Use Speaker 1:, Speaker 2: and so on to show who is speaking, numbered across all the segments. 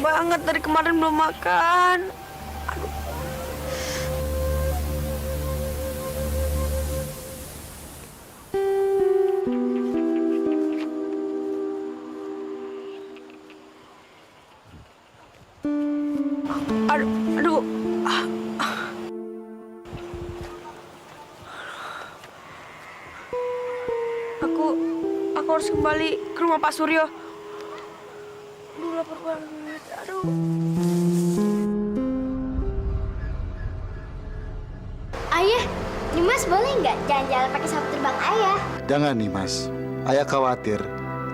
Speaker 1: banget, dari kemarin belum makan. Aduh. Aduh. Aku harus kembali ke rumah Pak Suryo. Aduh, lapar banget. Aduh.
Speaker 2: Ayah, Nimas boleh nggak jalan-jalan pakai pesawat terbang ayah?
Speaker 3: Jangan nih, Mas. Ayah khawatir.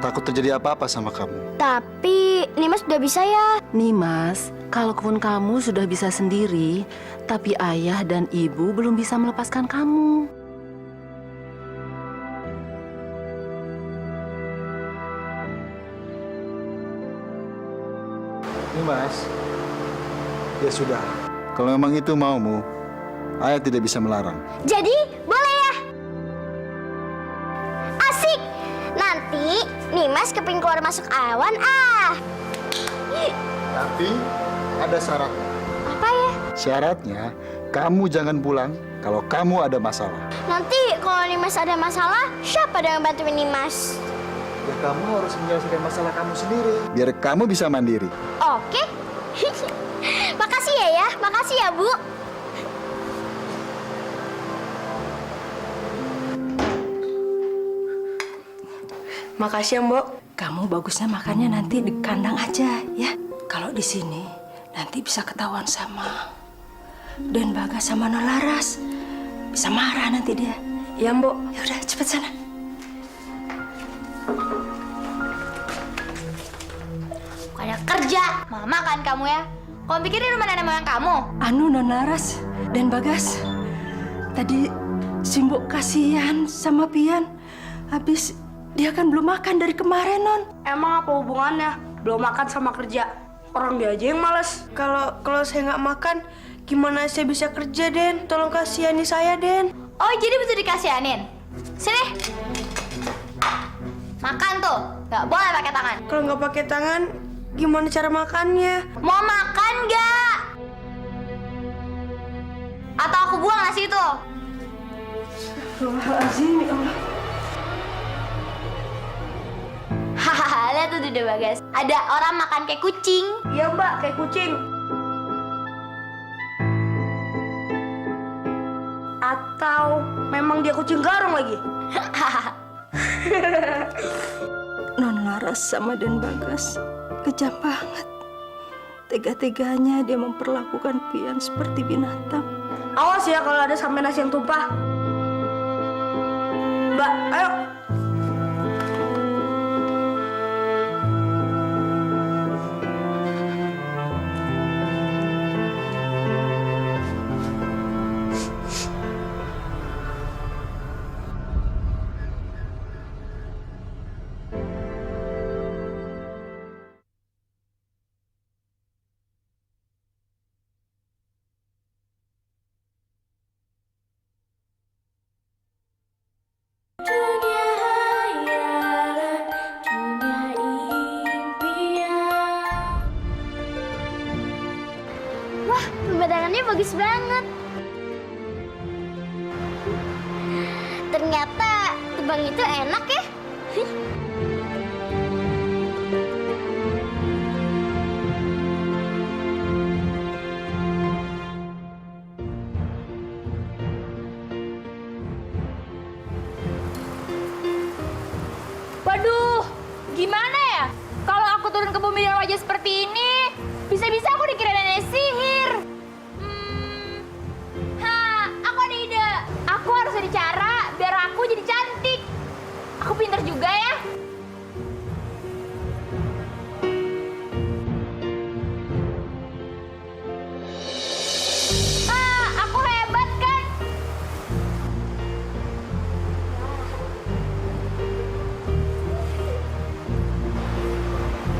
Speaker 3: Takut terjadi apa-apa sama kamu.
Speaker 2: Tapi Nimas udah bisa ya.
Speaker 4: Nimas, kalaupun kamu sudah bisa sendiri, tapi ayah dan ibu belum bisa melepaskan kamu.
Speaker 3: Nih, Mas. Ya sudah. Kalau memang itu maumu, ayah tidak bisa melarang.
Speaker 2: Jadi boleh ya? Asik. Nanti Nimas kepingin keluar masuk awan
Speaker 3: Tapi ada syarat.
Speaker 2: Apa ya?
Speaker 3: Syaratnya, kamu jangan pulang kalau kamu ada masalah.
Speaker 2: Nanti kalau Nimas ada masalah, siapa yang bantuin Nimas?
Speaker 3: Ya kamu harus menyelesaikan masalah kamu sendiri. Biar kamu bisa mandiri.
Speaker 2: Oke. Makasih ya. Makasih ya, Bu.
Speaker 1: Makasih ya, Mbok.
Speaker 5: Kamu bagusnya makannya nanti di kandang aja ya. Kalau di sini nanti bisa ketahuan sama Dan Bagas sama Nolaras. Bisa marah nanti dia.
Speaker 1: Ya, Mbok.
Speaker 5: Ya udah cepet sana.
Speaker 2: Bukannya kerja, mama kan kamu ya. Kamu pikir di rumah nenek moyang kamu?
Speaker 5: Anu Nolaras dan Bagas. Tadi Simbok kasihan sama Pian. Habis dia kan belum makan dari kemarin, Non.
Speaker 1: Emang apa hubungannya? Belum makan sama kerja. Orang dia aja yang malas. Kalau saya nggak makan, gimana saya bisa kerja, Den? Tolong kasihani saya, Den.
Speaker 2: Oh, jadi bisa dikasihanin? Sini. Makan tuh, nggak boleh pakai tangan.
Speaker 1: Kalau nggak pakai tangan, gimana cara makannya?
Speaker 2: Mau makan nggak? Atau aku buang nasi itu?
Speaker 5: Astagfirullahaladzim, ya Allah.
Speaker 2: Hahaha, lihat tuh Duda Bagas. Ada orang makan kayak kucing.
Speaker 1: Iya, Mbak, kayak kucing. Atau memang dia kucing garong lagi?
Speaker 5: Non Laras sama Den Bagas kejam banget. Tega-teganya dia memperlakukan Pian seperti binatang.
Speaker 1: Awas ya kalau ada sampai nasi yang tumpah. Mbak, ayo.
Speaker 2: Wah, pemandangannya bagus banget. Ternyata terbang itu enak ya.
Speaker 6: Waduh, gimana ya? Kalau aku turun ke bumi dengan wajah seperti ini, bisa-bisa aku dikira nenek sihir. Aku ada ide. Aku harus ada cara biar aku jadi cantik. Aku pinter juga ya. Aku hebat kan?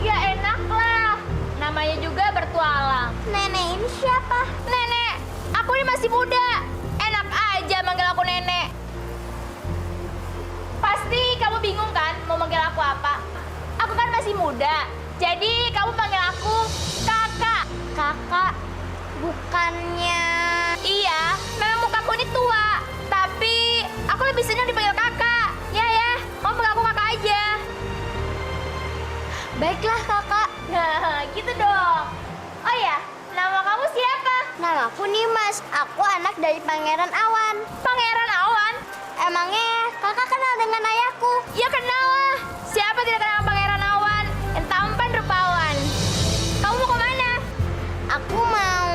Speaker 6: Ya enak lah. Namanya juga bertualang.
Speaker 2: Nenek ini siapa?
Speaker 6: Nenek, aku ini masih muda. Enak aja manggil aku nenek. Pasti kamu bingung kan mau manggil aku apa? Aku kan masih muda. Jadi kamu panggil aku
Speaker 2: Kakak, bukannya...
Speaker 6: Iya, memang mukaku ini tua. Tapi aku lebih senang dipanggil kakak. Ya, kamu panggil aku kakak aja.
Speaker 2: Baiklah kakak.
Speaker 6: Nah, gitu dong. Oh ya, nama kamu siapa?
Speaker 2: Namaku Nimas. Aku anak dari Pangeran Awan.
Speaker 6: Pangeran Awan?
Speaker 2: Emangnya kakak kenal dengan ayahku?
Speaker 6: Ya kenal lah. Siapa tidak kenal Pangeran Awan? Yang tampan rupawan. Kamu mau kemana?
Speaker 2: Aku mau...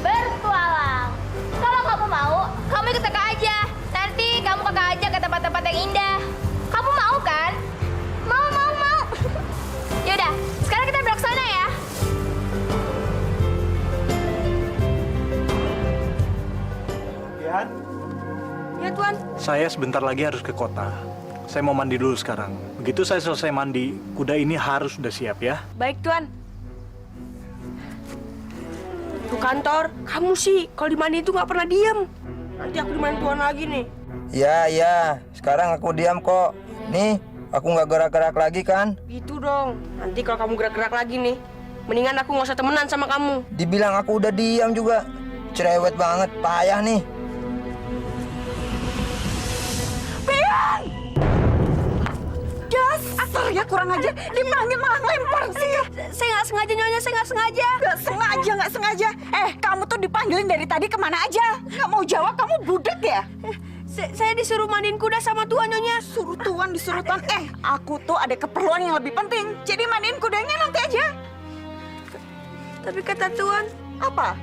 Speaker 6: Bertualang. Kalau kamu mau, kamu ikut kakak aja. Nanti kamu kakak aja ke tempat-tempat yang indah. Kamu mau kan?
Speaker 2: Mau.
Speaker 6: Yaudah, sekarang kita berangkat sana ya.
Speaker 7: Pian,
Speaker 1: Ya Tuan.
Speaker 7: saya sebentar lagi harus ke kota. Saya mau mandi dulu sekarang. Begitu saya selesai mandi, kuda ini harus sudah siap ya.
Speaker 1: Baik Tuan. Tuh kantor, kamu sih kalau di mandi itu nggak pernah diem. Nanti aku dimandi Tuan lagi nih.
Speaker 8: Ya, sekarang aku diam kok. Nih, aku nggak gerak-gerak lagi kan?
Speaker 1: Gitu dong. Nanti kalau kamu gerak-gerak lagi nih, mendingan aku nggak usah temenan sama kamu.
Speaker 8: Dibilang aku udah diam juga. Cerewet banget, payah nih.
Speaker 9: Dasar ya kurang aja, dibilangin malah lempar sih ya.
Speaker 1: Saya nggak sengaja Nyonya, saya nggak sengaja.
Speaker 9: Nggak sengaja. Kamu tuh dipanggilin dari tadi kemana aja? Nggak mau jawab, kamu budek ya?
Speaker 1: Saya disuruh mandiin kuda sama Tuan Nyonya.
Speaker 9: Suruh tuan, disuruh tuan. Aku tuh ada keperluan yang lebih penting. Jadi mandiin kudanya nanti aja.
Speaker 1: Tapi kata Tuan,
Speaker 9: Apa?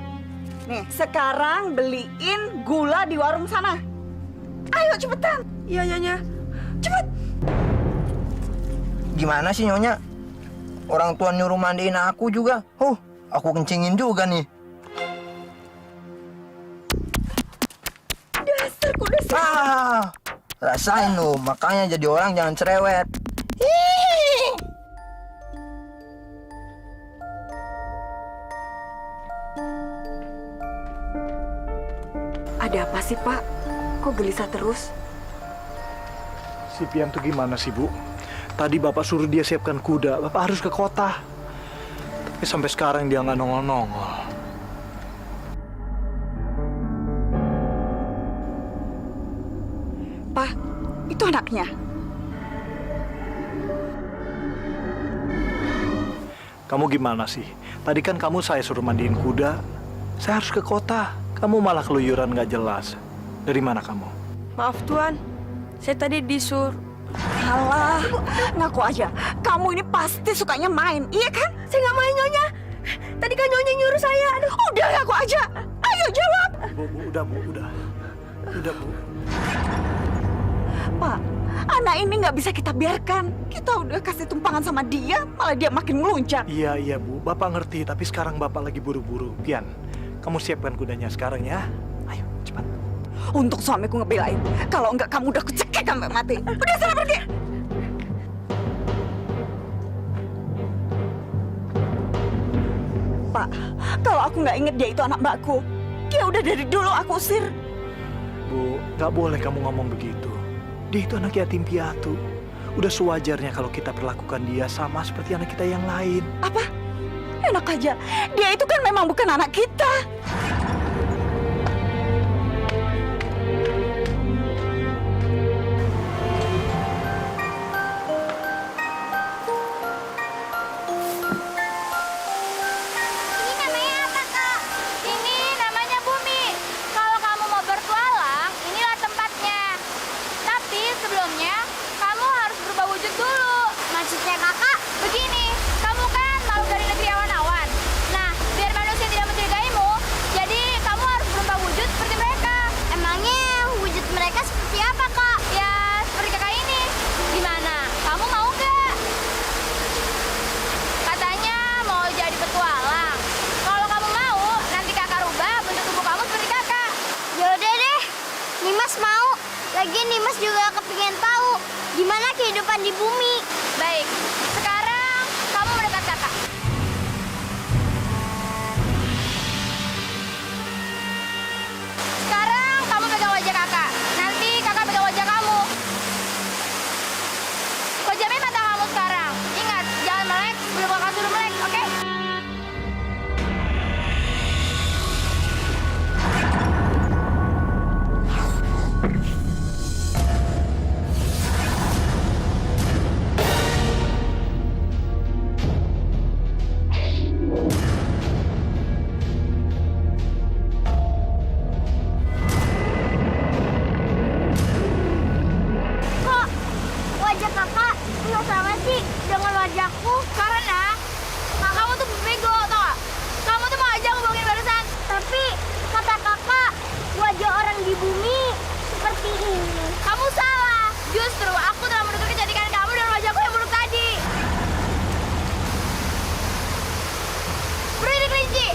Speaker 9: Nih, sekarang beliin gula di warung sana. Ayo cepetan.
Speaker 1: iya Nyonya.
Speaker 9: Cepet.
Speaker 8: Gimana sih Nyonya? Orang tua nyuruh mandiin aku juga. Aku kencingin juga nih.
Speaker 9: Dasar kuda sih.
Speaker 8: Rasain lo, makanya jadi orang jangan cerewet.
Speaker 9: Ada apa sih Pak? Kok gelisah terus?
Speaker 7: Si Pian tuh gimana sih, Bu? Tadi Bapak suruh dia siapkan kuda, Bapak harus ke kota. Tapi sampai sekarang dia nggak nongol-nongol.
Speaker 9: Pak, itu anaknya.
Speaker 7: Kamu gimana sih? Tadi kan kamu saya suruh mandiin kuda. Saya harus ke kota. Kamu malah keluyuran nggak jelas. Dari mana kamu?
Speaker 1: Maaf Tuan, saya tadi disuruh.
Speaker 9: Alah, ngaku aja. Kamu ini pasti sukanya main, iya kan?
Speaker 1: Saya nggak main Nyonya. Tadi kan Nyonya nyuruh saya. Aduh.
Speaker 9: Udah ngaku aja. Ayo jawab.
Speaker 7: Udah, Bu. Udah, Bu.
Speaker 9: Pak, anak ini nggak bisa kita biarkan. Kita udah kasih tumpangan sama dia, malah dia makin melunjak.
Speaker 7: Iya, Bu. Bapak ngerti, tapi sekarang Bapak lagi buru-buru. Pian, kamu siapkan kudanya sekarang ya. Ayo, cepat.
Speaker 9: Untuk suamiku ngebelain. Kalau enggak kamu udah kucekik sampai mati. Udah sana pergi. Pak, kalau aku nggak inget dia itu anak mbakku, dia udah dari dulu aku usir.
Speaker 7: Bu, nggak boleh kamu ngomong begitu. Dia itu anak yatim piatu. Udah sewajarnya kalau kita perlakukan dia sama seperti anak kita yang lain.
Speaker 9: Apa? Enak aja. Dia itu kan memang bukan anak kita.
Speaker 2: Ini namanya apa, Kak?
Speaker 6: Ini namanya Bumi. Kalau kamu mau bertualang, inilah tempatnya. Tapi sebelumnya, kamu harus berubah wujud dulu.
Speaker 2: Maksudnya kakak?
Speaker 6: Begini, kamu kan makhluk dari negeri awan-awan. Nah, biar manusia tidak mencurigaimu, jadi kamu harus berubah wujud seperti mereka.
Speaker 2: Emangnya wujud mereka seperti apa, Kak?
Speaker 6: Ya, seperti kakak ini. Gimana? Kamu mau nggak? Katanya mau jadi petualang. Kalau kamu mau, nanti kakak rubah bentuk tubuh kamu seperti kakak.
Speaker 2: Yaudah deh, Nimas mau. Lagian Nimas juga kepingin tahu gimana kehidupan di bumi.
Speaker 6: Baik, sekarang kamu mendekat kakak. Sekarang kamu pegang wajah kakak. Nanti kakak pegang wajah kamu. Pejamin mata kamu sekarang. Ingat, jangan melek sebelum kakak suruh melek, oke? Justru aku telah mendengar kecantikan kamu dan wajahku yang buruk tadi. Berhenti kelinci.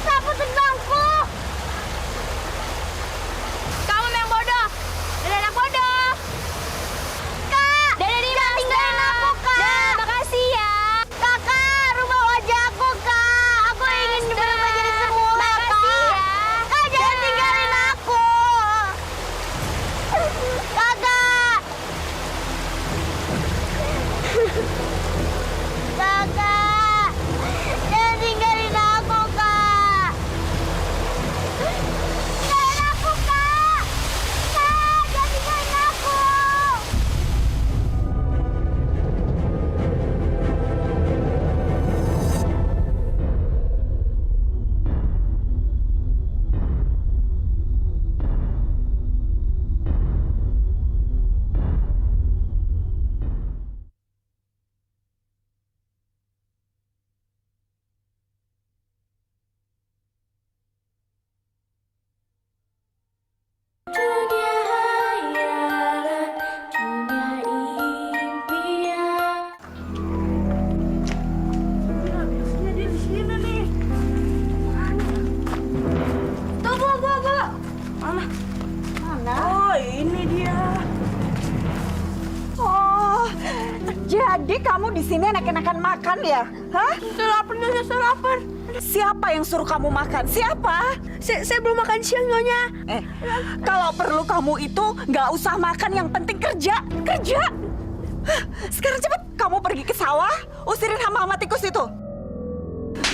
Speaker 6: Sapu tendangku. Kamu memang bodoh. Dan anak bodoh. Kak. Dede Dimas. Tinggalin aku, Kak. Dah, makasih ya. Kakak, rubah wajahku, Kak. Aku ingin berubah jadi semula, makasih ya. Kak, jangan tinggalin aku. Kakak. Kakak. Jangan tinggalin aku, Kak. Tinggalin aku, Kak. Kak, jangan tinggalin aku.
Speaker 9: Oh, jadi kamu di sini enak-enakan makan ya? Hah?
Speaker 1: Saya lapar, Nyonya, saya lapar.
Speaker 9: Siapa yang suruh kamu makan? Siapa?
Speaker 1: Saya belum makan siang, Nyonya.
Speaker 9: Kalau perlu kamu itu nggak usah makan, yang penting kerja, kerja. Hah, sekarang cepet kamu pergi ke sawah, usirin hama-hama tikus itu.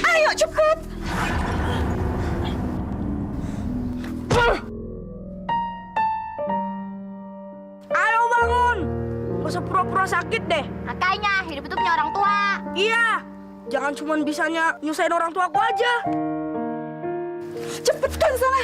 Speaker 9: Ayo cepet.
Speaker 1: Ayo bangun. Gak usah pura-pura sakit deh.
Speaker 6: Makanya hidup itu punya orang tua.
Speaker 1: Iya. Jangan cuma bisanya nyusahin orang tua aku aja.
Speaker 9: Cepetan sana.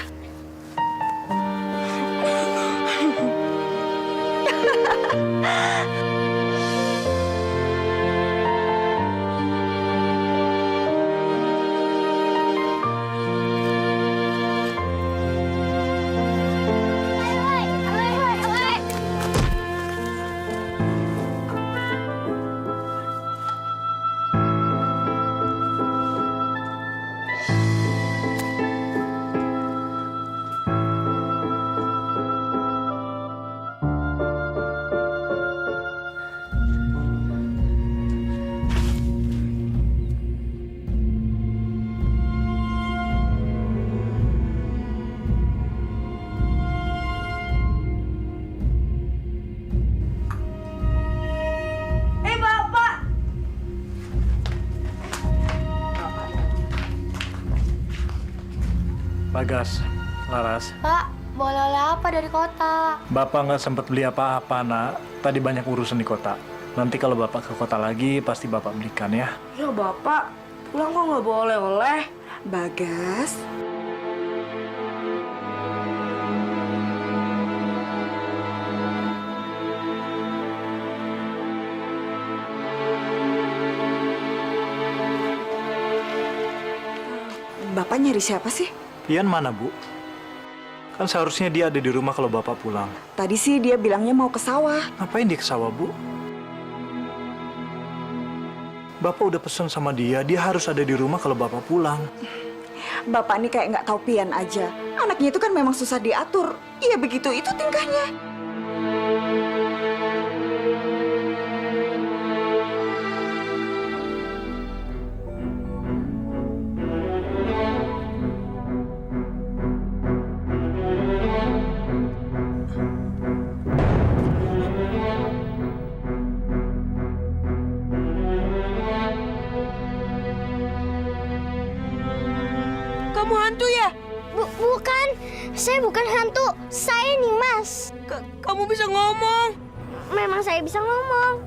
Speaker 7: Bagas, Laras.
Speaker 6: Pak, boleh oleh apa dari kota?
Speaker 7: Bapak nggak sempat beli apa-apa, nak. Tadi banyak urusan di kota. Nanti kalau Bapak ke kota lagi, pasti Bapak belikan ya.
Speaker 1: Ya Bapak, pulang kok nggak boleh oleh.
Speaker 9: Bagas. Bapak nyari siapa sih?
Speaker 7: Pian mana, Bu? Kan seharusnya dia ada di rumah kalau Bapak pulang.
Speaker 9: Tadi sih dia bilangnya mau ke sawah.
Speaker 7: Ngapain dia ke sawah, Bu? Bapak udah pesen sama dia harus ada di rumah kalau Bapak pulang.
Speaker 9: Bapak ini kayak nggak tahu pian aja. Anaknya itu kan memang susah diatur. Iya begitu, itu tingkahnya.
Speaker 1: Kamu hantu ya?
Speaker 2: Bukan, saya bukan hantu. Saya Nimas.
Speaker 1: Kamu bisa ngomong.
Speaker 2: Memang saya bisa ngomong.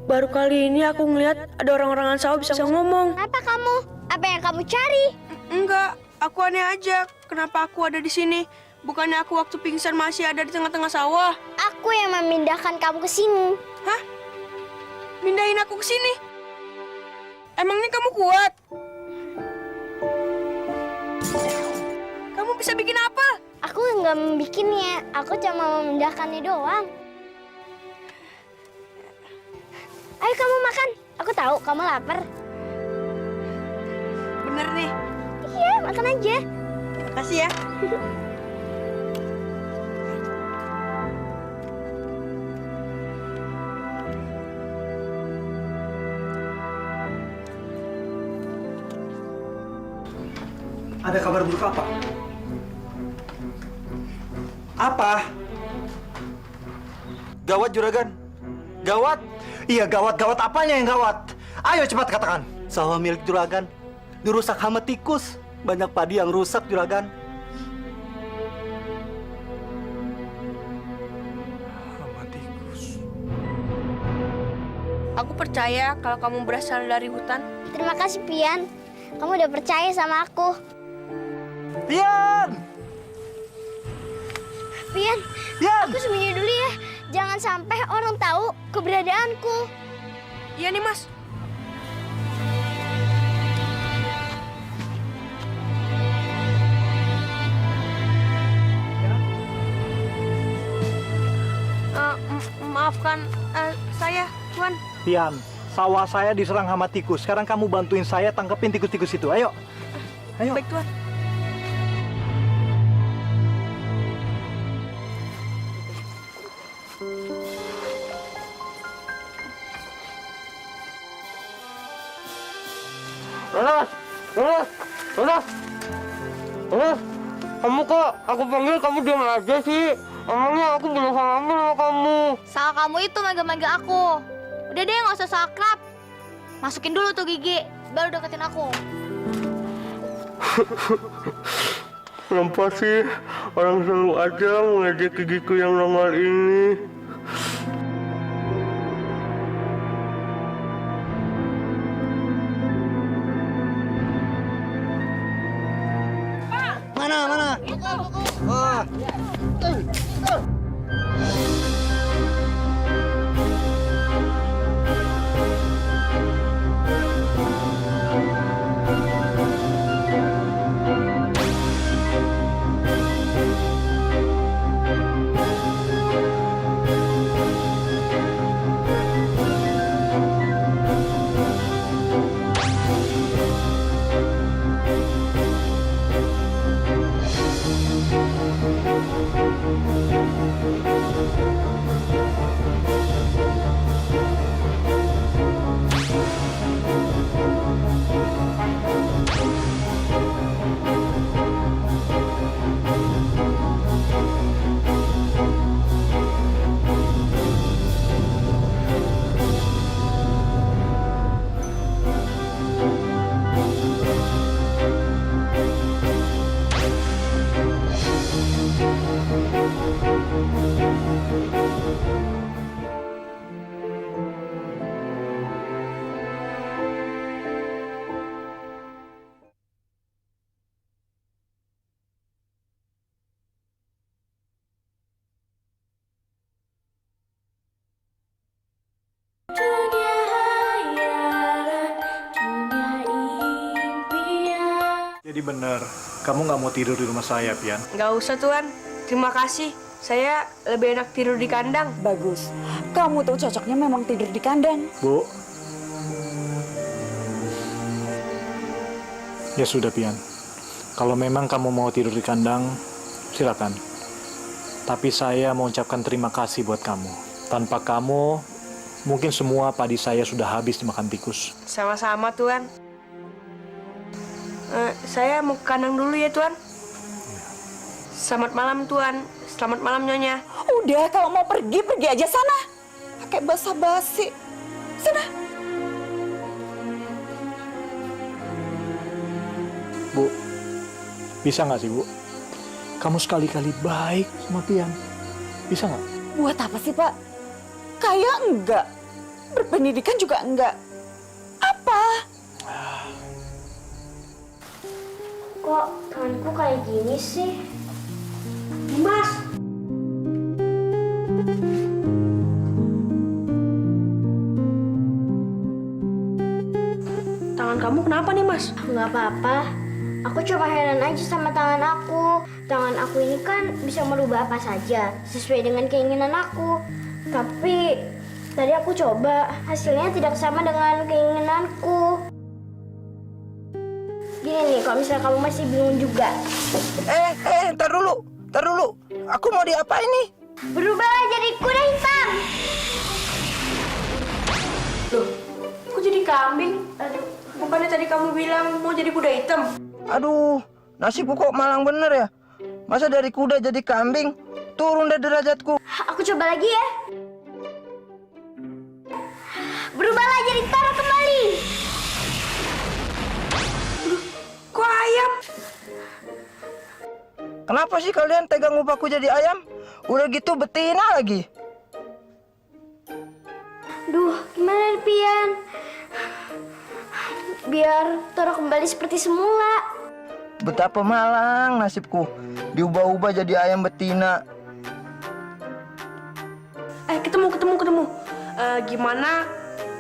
Speaker 1: Baru kali ini aku ngeliat ada orang-orangan sawah bisa ngomong.
Speaker 2: Apa kamu? Apa yang kamu cari?
Speaker 1: Enggak, aku aneh aja. Kenapa aku ada di sini? Bukannya aku waktu pingsan masih ada di tengah-tengah sawah?
Speaker 2: Aku yang memindahkan kamu ke sini.
Speaker 1: Hah? Mindahin aku ke sini? Emangnya kamu kuat? Kamu bisa bikin apa?
Speaker 2: Aku nggak membikinnya, aku cuma memindahkannya doang. Ayo kamu makan, aku tahu kamu lapar.
Speaker 1: Bener nih.
Speaker 2: Iya, makan aja.
Speaker 1: Makasih ya.
Speaker 7: Ada kabar buruk apa? Apa?
Speaker 8: Gawat juragan. Gawat.
Speaker 7: Iya gawat, gawat apanya yang gawat? Ayo cepat katakan.
Speaker 10: Sawah milik juragan dirusak hama tikus. Banyak padi yang rusak juragan.
Speaker 7: Hama tikus.
Speaker 1: Aku percaya kalau kamu berasal dari hutan.
Speaker 2: Terima kasih, Pian. Kamu udah percaya sama aku.
Speaker 7: Pian!
Speaker 2: Pian,
Speaker 7: Pian!
Speaker 2: aku sembunyi dulu ya. Jangan sampai orang tahu keberadaanku.
Speaker 1: Iya nih, Mas. Maafkan saya, Tuan.
Speaker 7: Pian, sawah saya diserang hama tikus. Sekarang kamu bantuin saya tangkepin tikus-tikus itu. Ayo. Ayo.
Speaker 1: Baik, Tuan.
Speaker 11: Laras! Laras! Laras! Laras! Kamu kok aku panggil kamu diam aja sih? Emangnya aku belum salamin sama kamu?
Speaker 6: Salah kamu itu mega-mega aku. Udah deh, nggak usah so akrab. Masukin dulu tuh gigi, baru deketin aku.
Speaker 11: Kenapa sih orang selalu aja mengejek gigiku yang nongol ini?
Speaker 8: Mana? Wah.
Speaker 7: Jadi bener, kamu nggak mau tidur di rumah saya, Pian?
Speaker 1: Nggak usah, Tuan. Terima kasih. Saya lebih enak tidur di kandang.
Speaker 9: Bagus. Kamu tuh cocoknya memang tidur di kandang.
Speaker 7: Bu. Ya sudah, Pian. Kalau memang kamu mau tidur di kandang, silakan. Tapi saya mau ucapkan terima kasih buat kamu. Tanpa kamu, mungkin semua padi saya sudah habis dimakan tikus.
Speaker 1: Sama-sama, Tuan. Saya mau ke kandang dulu ya, Tuan. Selamat malam, Tuan. Selamat malam, Nyonya.
Speaker 9: Udah, kalau mau pergi aja sana. Pakai basa-basi. Sana.
Speaker 7: Bu, bisa nggak sih, Bu? Kamu sekali-kali baik sama Pian. Bisa nggak?
Speaker 9: Buat apa sih, Pak? Kayak enggak. Berpendidikan juga enggak. Apa?
Speaker 2: Kok tanganku kayak gini sih?
Speaker 1: Mas! Tangan kamu kenapa nih, Mas?
Speaker 2: Nggak apa-apa. Aku cuma heran aja sama tangan aku. Tangan aku ini kan bisa merubah apa saja sesuai dengan keinginan aku. Tapi tadi aku coba, hasilnya tidak sama dengan keinginanku. Gini nih, kalau misalnya kamu masih bingung juga.
Speaker 8: Ntar dulu. Aku mau diapain nih?
Speaker 2: Berubahlah jadi kuda hitam.
Speaker 1: Loh, kok jadi kambing? Bukannya tadi kamu bilang mau jadi kuda hitam?
Speaker 8: Aduh, nasibku kok malang bener ya. Masa dari kuda jadi kambing? Turun deh derajatku.
Speaker 2: Aku coba lagi ya. Berubahlah jadi Toro kembali.
Speaker 1: Kok ayam?
Speaker 8: Kenapa sih kalian tegang ubahku jadi ayam? Udah gitu betina lagi.
Speaker 2: Duh, gimana nih, Pian? Biar Toro kembali seperti semula.
Speaker 8: Betapa malang nasibku. Diubah-ubah jadi ayam betina.
Speaker 1: Ketemu. Gimana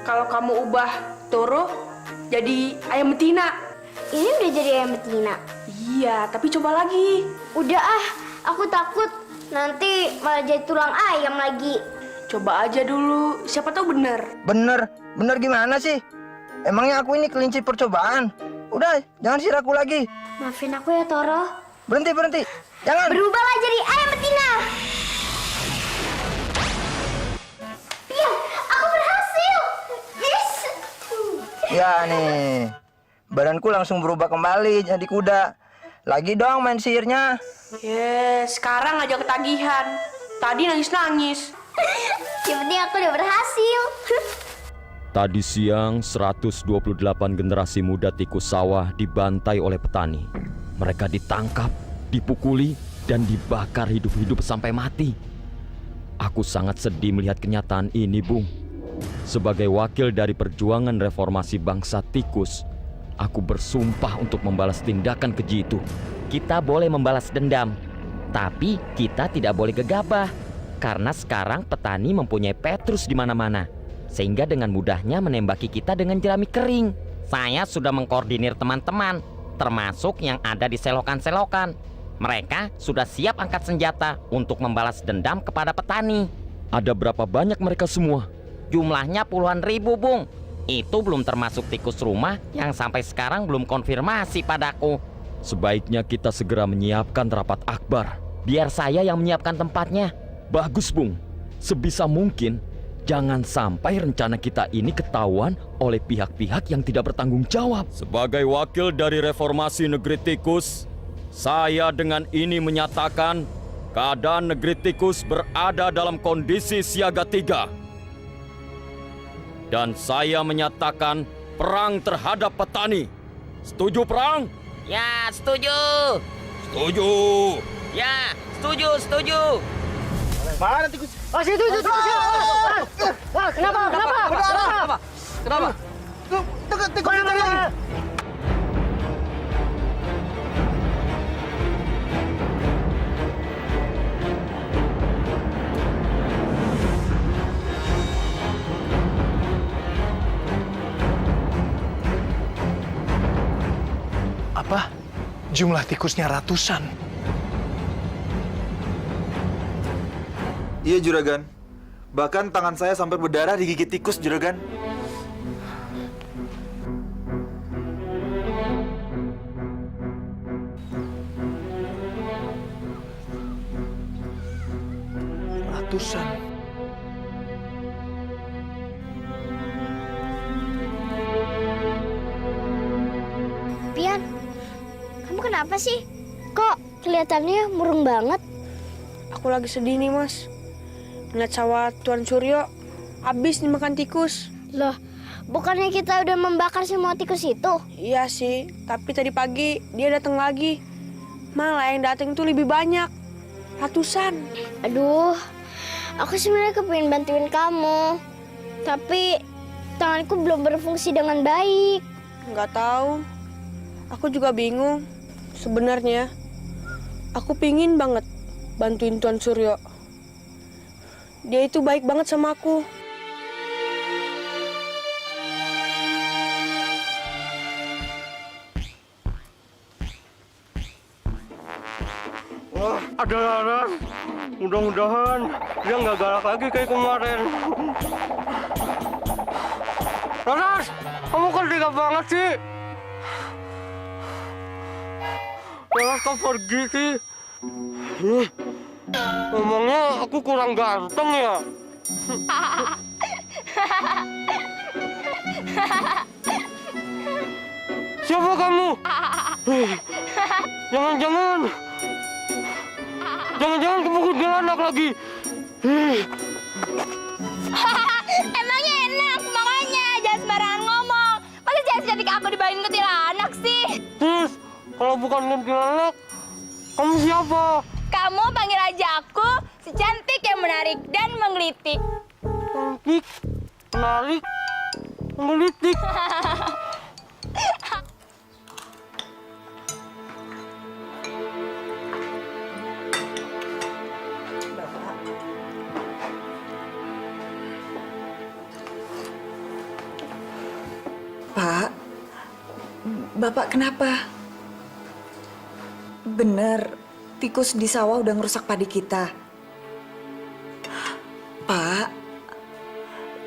Speaker 1: kalau kamu ubah Toro jadi ayam betina?
Speaker 2: Ini udah jadi ayam betina.
Speaker 1: Iya, tapi coba lagi.
Speaker 2: Udah aku takut nanti malah jadi tulang ayam lagi.
Speaker 1: Coba aja dulu, siapa tahu bener.
Speaker 8: Bener gimana sih? Emangnya aku ini kelinci percobaan? Udah, jangan siraku lagi.
Speaker 2: Maafin aku ya, Toro.
Speaker 8: Berhenti. Jangan.
Speaker 2: Berubahlah jadi ayam betina. Pian, aku berhasil. Yes.
Speaker 8: Ya nih, badanku langsung berubah kembali jadi kuda. Lagi dong main sihirnya.
Speaker 1: Sekarang aja ketagihan. Tadi nangis-nangis.
Speaker 2: Yang penting aku udah berhasil.
Speaker 12: Tadi siang, 128 generasi muda tikus sawah dibantai oleh petani. Mereka ditangkap, dipukuli, dan dibakar hidup-hidup sampai mati. Aku sangat sedih melihat kenyataan ini, Bung. Sebagai wakil dari perjuangan reformasi bangsa tikus, aku bersumpah untuk membalas tindakan keji itu.
Speaker 13: Kita boleh membalas dendam, tapi kita tidak boleh gegabah. Karena sekarang petani mempunyai petrus di mana-mana, sehingga dengan mudahnya menembaki kita dengan jerami kering. Saya sudah mengkoordinir teman-teman, termasuk yang ada di selokan-selokan. Mereka sudah siap angkat senjata untuk membalas dendam kepada petani.
Speaker 12: Ada berapa banyak mereka semua?
Speaker 13: Jumlahnya puluhan ribu, Bung. Itu belum termasuk tikus rumah yang sampai sekarang belum konfirmasi padaku.
Speaker 12: Sebaiknya kita segera menyiapkan rapat akbar.
Speaker 13: Biar saya yang menyiapkan tempatnya.
Speaker 12: Bagus, Bung. Sebisa mungkin jangan sampai rencana kita ini ketahuan oleh pihak-pihak yang tidak bertanggung jawab. Sebagai wakil dari reformasi negeri tikus, saya dengan ini menyatakan keadaan negeri tikus berada dalam kondisi siaga 3. Dan saya menyatakan perang terhadap petani. Setuju perang?
Speaker 13: Ya, setuju.
Speaker 12: Setuju.
Speaker 13: Ya, setuju.
Speaker 11: Mana tikus?
Speaker 6: Situ. Kenapa?
Speaker 11: Tikus lagi.
Speaker 7: Apa? Jumlah tikusnya ratusan.
Speaker 3: Iya, Juragan. Bahkan tangan saya sampai berdarah digigit tikus, Juragan.
Speaker 7: Ratusan.
Speaker 2: Pian, kamu kenapa sih? Kok kelihatannya murung banget?
Speaker 1: Aku lagi sedih nih, Mas. Ngeliat sawah Tuan Suryo habis dimakan tikus.
Speaker 2: Loh, bukannya kita udah membakar semua tikus itu?
Speaker 1: Iya sih, tapi tadi pagi dia datang lagi. Malah yang datang tuh lebih banyak. Ratusan.
Speaker 2: Aduh, aku sebenarnya kepingin bantuin kamu. Tapi tanganku belum berfungsi dengan baik.
Speaker 1: Nggak tahu. Aku juga bingung. Sebenarnya, aku pingin banget bantuin Tuan Suryo. Dia itu baik banget sama aku.
Speaker 11: Ada Laras. Mudah-mudahan dia nggak galak lagi kayak kemarin. Laras, kamu kan tega banget sih. Laras, kau pergi sih. Ngomongnya aku kurang ganteng ya. Siapa kamu? Jangan-jangan kamu kuntilanak lagi.
Speaker 6: Emangnya enak, makanya jangan sembarangan ngomong. Masa jangan cantik aku dibandingin kuntilanak sih?
Speaker 11: Terus, kalau bukan kuntilanak, kamu siapa?
Speaker 6: Kamu panggil aja aku si cantik yang menarik dan menggelitik.
Speaker 11: Cantik, menarik, menggelitik.
Speaker 9: Pak, Bapak kenapa? Bener, tikus di sawah udah ngerusak padi kita. Pak,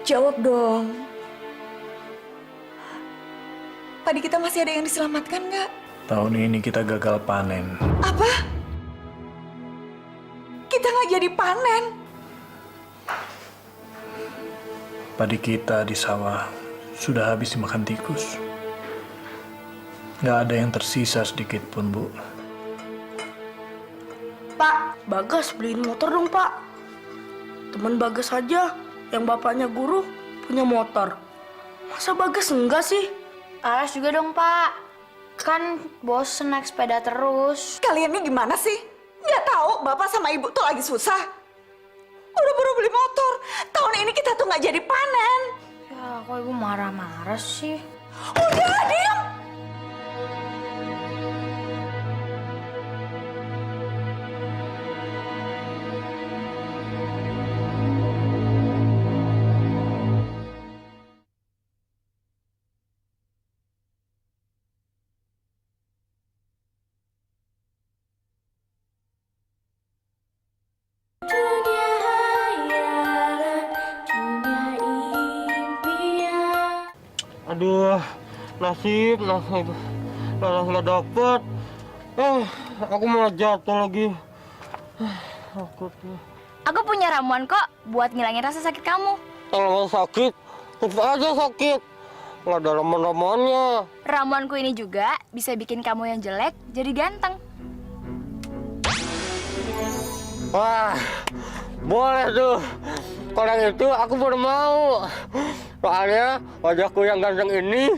Speaker 9: jawab dong. Padi kita masih ada yang diselamatkan nggak?
Speaker 7: Tahun ini kita gagal panen.
Speaker 9: Apa? Kita nggak jadi panen?
Speaker 7: Padi kita di sawah sudah habis dimakan tikus. Nggak ada yang tersisa sedikit pun, Bu.
Speaker 1: Pak, Bagas beliin motor dong, Pak. Teman Bagas aja yang bapaknya guru punya motor. Masa Bagas enggak sih?
Speaker 2: Aras juga dong, Pak. Kan bosen naik sepeda terus.
Speaker 9: Kalian ini gimana sih? Nggak tahu Bapak sama Ibu tuh lagi susah. Buru-buru beli motor. Tahun ini kita tuh nggak jadi panen.
Speaker 2: Ya, kok Ibu marah-marah sih?
Speaker 9: Udah, diam!
Speaker 11: Aduh, nasib. Laras nggak dapet. Aku malah jatuh lagi. Takutnya.
Speaker 6: Aku punya ramuan kok buat ngilangin rasa sakit kamu.
Speaker 11: Kalau sakit, tetap aja sakit. Nggak ada ramuan-ramuannya.
Speaker 6: Ramuanku ini juga bisa bikin kamu yang jelek jadi ganteng.
Speaker 11: Wah, boleh tuh. Kalau yang itu aku baru mau. Soalnya wajahku yang ganteng ini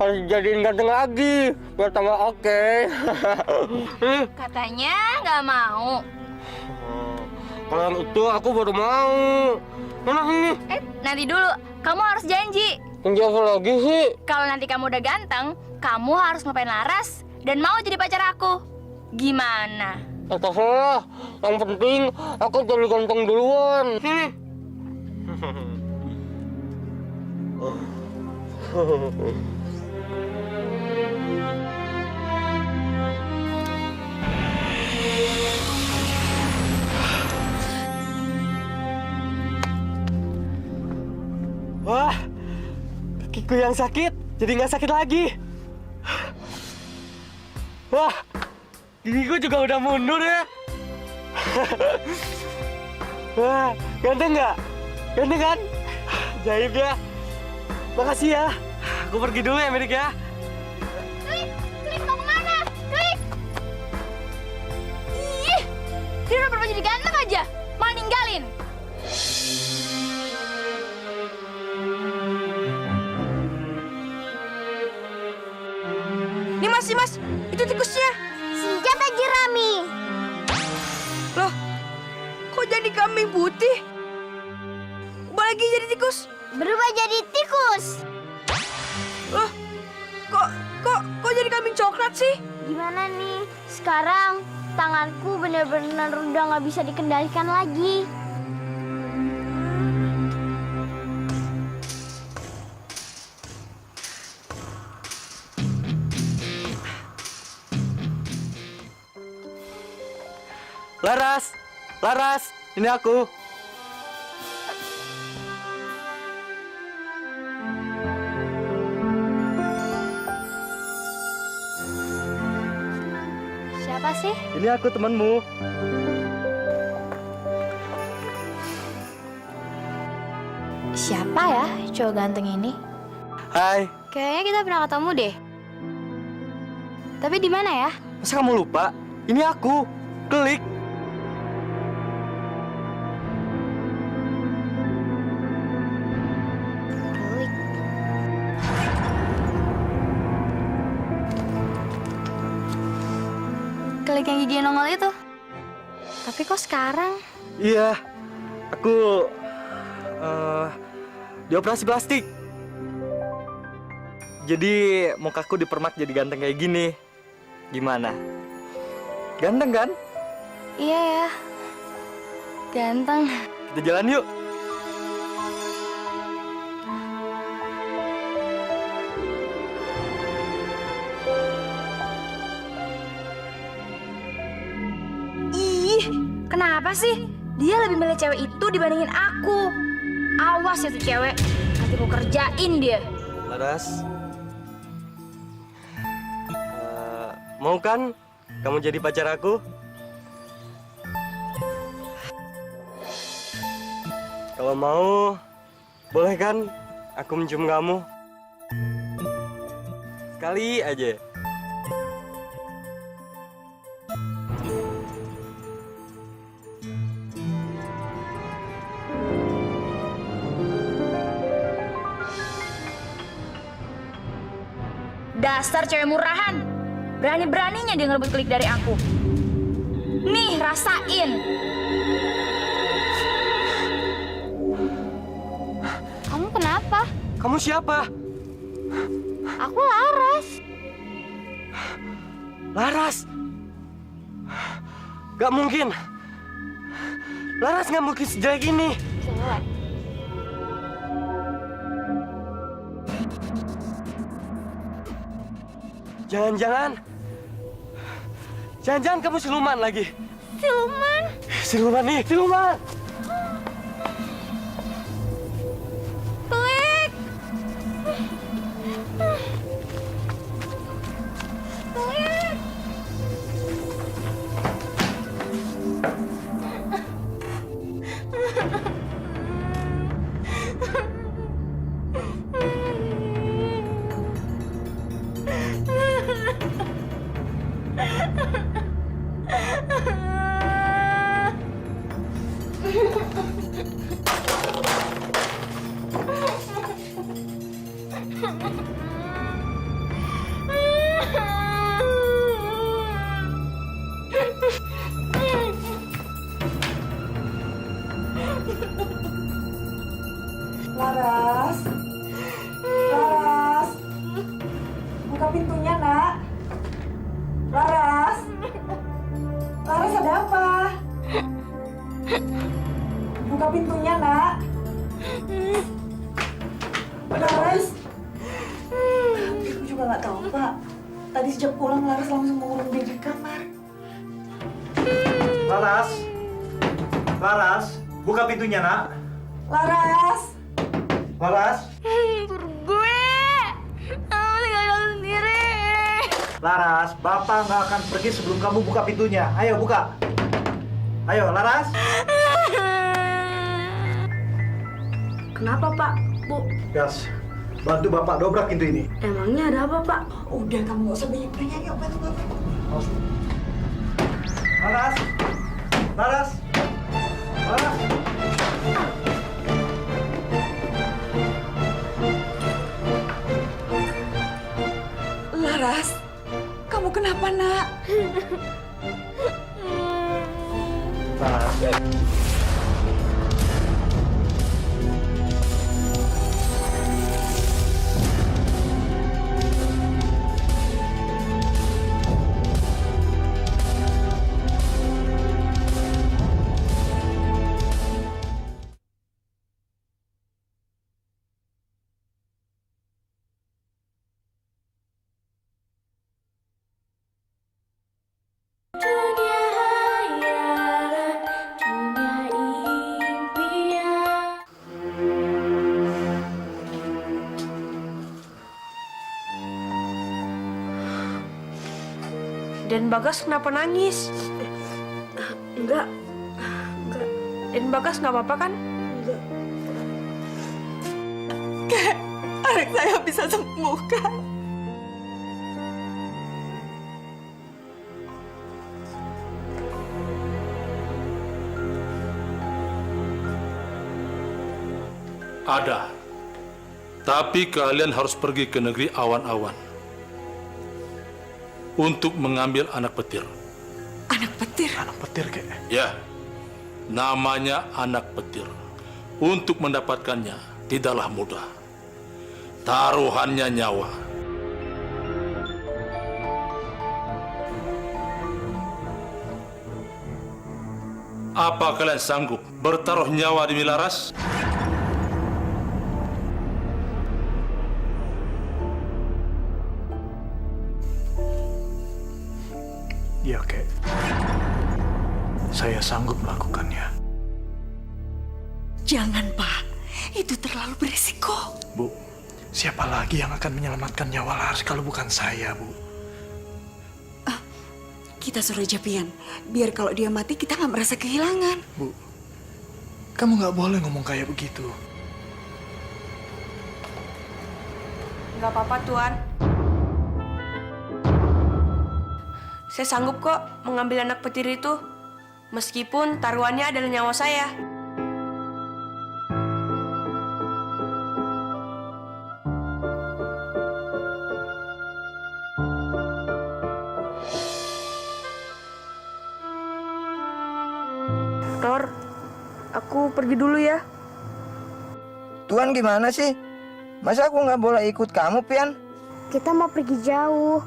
Speaker 11: harus dijadiin ganteng lagi biar tambah oke.
Speaker 6: Katanya nggak mau.
Speaker 11: Kalau yang itu aku baru mau. Mana ini?
Speaker 6: Nanti dulu, kamu harus janji.
Speaker 11: Janji apa lagi sih?
Speaker 6: Kalau nanti kamu udah ganteng, kamu harus ngelupain Laras dan mau jadi pacar aku. Gimana?
Speaker 11: Terserah. Yang penting aku jadi ganteng duluan. Sini.
Speaker 10: Wah, kakiku yang sakit jadi nggak sakit lagi. Wah, gigiku juga udah mundur ya. Wah, ganteng nggak? Ganteng kan? Jaib ya. Makasih ya. Aku pergi dulu ya, Merik ya.
Speaker 6: Klik mau kemana? Klik! Ih, dia udah berubah jadi ganteng aja, malah ninggalin.
Speaker 1: Nih mas, itu tikusnya.
Speaker 2: Sikat aja Rami.
Speaker 1: Loh, kok jadi kambing putih? Ubah lagi jadi tikus.
Speaker 2: Berubah jadi tikus.
Speaker 1: Loh, kok jadi kambing coklat sih?
Speaker 2: Gimana nih? Sekarang tanganku benar-benar udah nggak bisa dikendalikan lagi.
Speaker 10: Laras, Laras, ini aku.
Speaker 6: Siapa sih?
Speaker 10: Ini aku temanmu.
Speaker 6: Siapa ya cowok ganteng ini?
Speaker 10: Hai,
Speaker 6: Kayaknya kita pernah ketemu deh. Tapi di mana ya?
Speaker 10: masa kamu lupa? Ini aku, Klik.
Speaker 6: Klik. Klik yang gigi nongol itu. Tapi kok sekarang?
Speaker 10: Iya, aku dioperasi plastik. Jadi mukaku dipermak jadi ganteng kayak gini. Gimana? Ganteng kan?
Speaker 6: Iya ya. Ganteng.
Speaker 10: Kita jalan yuk.
Speaker 6: Ih, kenapa sih? Dia lebih milih cewek itu dibandingin aku. Awas ya tuh cewek. Nanti aku kerjain dia.
Speaker 10: Laras. Mau kan kamu jadi pacar aku? Kalau mau, boleh kan aku mencium kamu? Sekali aja.
Speaker 6: Dasar cewek murahan. Berani-beraninya dia ngerebut Klik dari aku. Nih, rasain. Kamu kenapa?
Speaker 10: Kamu siapa?
Speaker 6: Aku Laras.
Speaker 10: Laras. Gak mungkin. Laras gak mungkin sejelek ini.
Speaker 6: Jelek.
Speaker 10: Jangan-jangan kamu siluman lagi.
Speaker 6: Siluman?
Speaker 10: Siluman nih, siluman.
Speaker 6: Klik. Klik.
Speaker 9: Laras. Laras. Buka pintunya, Nak. Laras. Laras, ada apa? Buka pintunya, Nak. Laras. Ibu juga nggak tahu, Pak. Tadi sejak pulang, Laras langsung mengurung diri di kamar.
Speaker 14: Laras. Laras, buka pintunya, Nak.
Speaker 9: Laras.
Speaker 14: Laras.
Speaker 6: Gue. Aku tinggal sendiri.
Speaker 14: Laras, Bapak nggak akan pergi sebelum kamu buka pintunya. Ayo, buka. Ayo, Laras.
Speaker 1: Kenapa, Pak? Bu,
Speaker 14: Gas, bantu Bapak dobrak pintu ini.
Speaker 1: emangnya ada apa, Pak?
Speaker 9: Udah, kamu nggak usah banyak nanya. Yuk, bantu Bapak.
Speaker 14: Laras. Laras. Laras.
Speaker 9: Laras, kamu kenapa, Nak?
Speaker 14: Laras.
Speaker 6: Dunia hanya
Speaker 1: Dan Bagas kenapa nangis? Enggak. Dan Bagas nggak apa-apa kan? Enggak.
Speaker 9: Kek, anak saya bisa sembuh kan?
Speaker 15: Ada. Tapi kalian harus pergi ke negeri awan-awan untuk mengambil anak petir.
Speaker 9: Anak petir?
Speaker 7: Anak petir, Kek?
Speaker 15: Ya, namanya anak petir. Untuk mendapatkannya tidaklah mudah. Taruhannya nyawa. Apa kalian sanggup bertaruh nyawa demi Laras?
Speaker 7: Iya, Kek. Saya sanggup melakukannya.
Speaker 9: Jangan, Pak. Itu terlalu berisiko.
Speaker 7: Bu, siapa lagi yang akan menyelamatkan nyawa Laras kalau bukan saya, Bu?
Speaker 9: Kita suruh aja Pian. Biar kalau dia mati kita nggak merasa kehilangan.
Speaker 7: Bu, kamu nggak boleh ngomong kayak begitu.
Speaker 1: Nggak apa-apa, Tuan. Saya sanggup kok mengambil anak petir itu, meskipun taruhannya adalah nyawa saya. Tor, aku pergi dulu ya.
Speaker 8: Tuan gimana sih? Masa aku nggak boleh ikut kamu, Pian?
Speaker 2: Kita mau pergi jauh.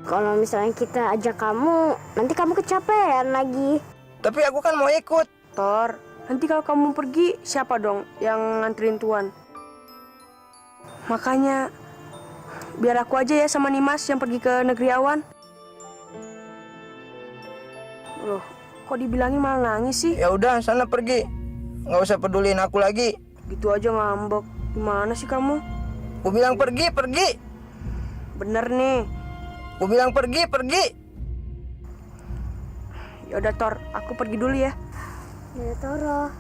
Speaker 2: Kalau misalnya kita ajak kamu, nanti kamu kecapean lagi.
Speaker 8: Tapi aku kan mau ikut.
Speaker 1: Tor, nanti kalau kamu pergi, siapa dong yang nganterin Tuan? Makanya, biar aku aja ya sama Nimas yang pergi ke negeri awan. Loh, kok dibilangin malah nangis sih?
Speaker 8: Ya udah, sana pergi. Nggak usah peduliin aku lagi.
Speaker 1: Gitu aja ngambek. Gimana sih kamu?
Speaker 8: Aku bilang pergi, pergi.
Speaker 1: Bener nih.
Speaker 8: Aku bilang pergi, pergi.
Speaker 1: Ya udah Tor, aku pergi dulu ya.
Speaker 2: Ya Toro.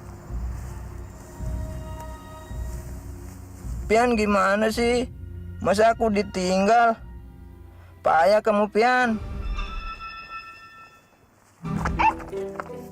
Speaker 8: Pian gimana sih? Masa aku ditinggal? Payah kamu, Pian.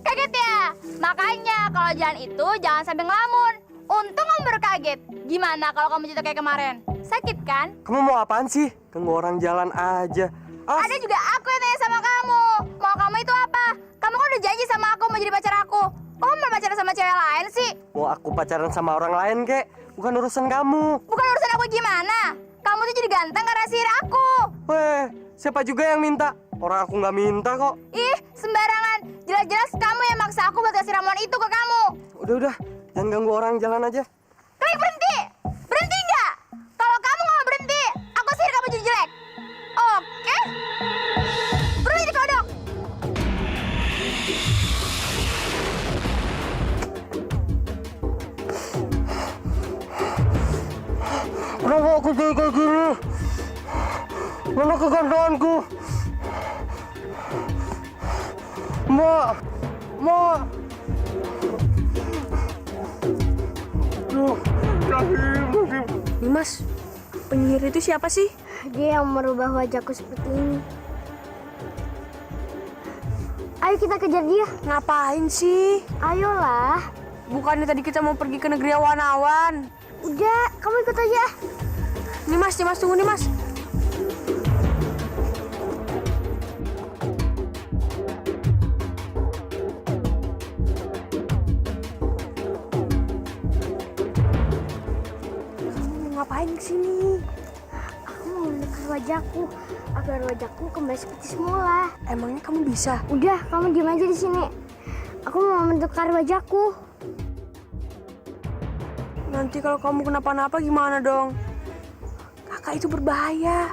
Speaker 6: Kaget ya? Makanya kalau jalan itu jangan sampai ngelamun. Untung kamu baru kaget. Gimana kalau kamu cerita kayak kemarin? Sakit kan?
Speaker 10: Kamu mau apaan sih? Ganggu orang jalan aja.
Speaker 6: Ada juga aku yang tanya sama kamu. Mau kamu itu apa? Kamu kan udah janji sama aku mau jadi pacar aku. Kok kamu mau pacaran sama cewek lain sih?
Speaker 10: Mau aku pacaran sama orang lain, Kek? Bukan urusan kamu.
Speaker 6: Bukan urusan aku gimana? Kamu tuh jadi ganteng karena sihir aku.
Speaker 10: Weh, siapa juga yang minta? Orang aku nggak minta kok.
Speaker 6: Ih, sembarangan. Jelas-jelas kamu yang maksa aku buat kasih ramuan itu ke kamu.
Speaker 10: Udah, jangan ganggu orang jalan aja.
Speaker 6: Klik berhenti! Berhenti nggak? Kalau kamu nggak mau berhenti, aku sihir kamu jadi jelek. Oke? Berhenti kodok!
Speaker 10: Kenapa aku jadi kayak gini? Mana kegandaanku? Mak! Mak!
Speaker 1: Nimas, penyihir itu siapa sih?
Speaker 2: Dia yang merubah wajahku seperti ini. Ayo kita kejar dia.
Speaker 1: Ngapain sih?
Speaker 2: Ayolah.
Speaker 1: Bukannya tadi kita mau pergi ke negeri awan-awan.
Speaker 2: Udah, kamu ikut aja.
Speaker 1: Nimas, tunggu Nimas.
Speaker 2: Ngapain kesini? Aku mau menukar wajahku agar wajahku kembali seperti semula.
Speaker 1: Emangnya kamu bisa?
Speaker 2: Udah, kamu diam aja di sini. Aku mau menukar wajahku.
Speaker 1: Nanti kalau kamu kenapa-napa gimana dong? Kakak itu berbahaya.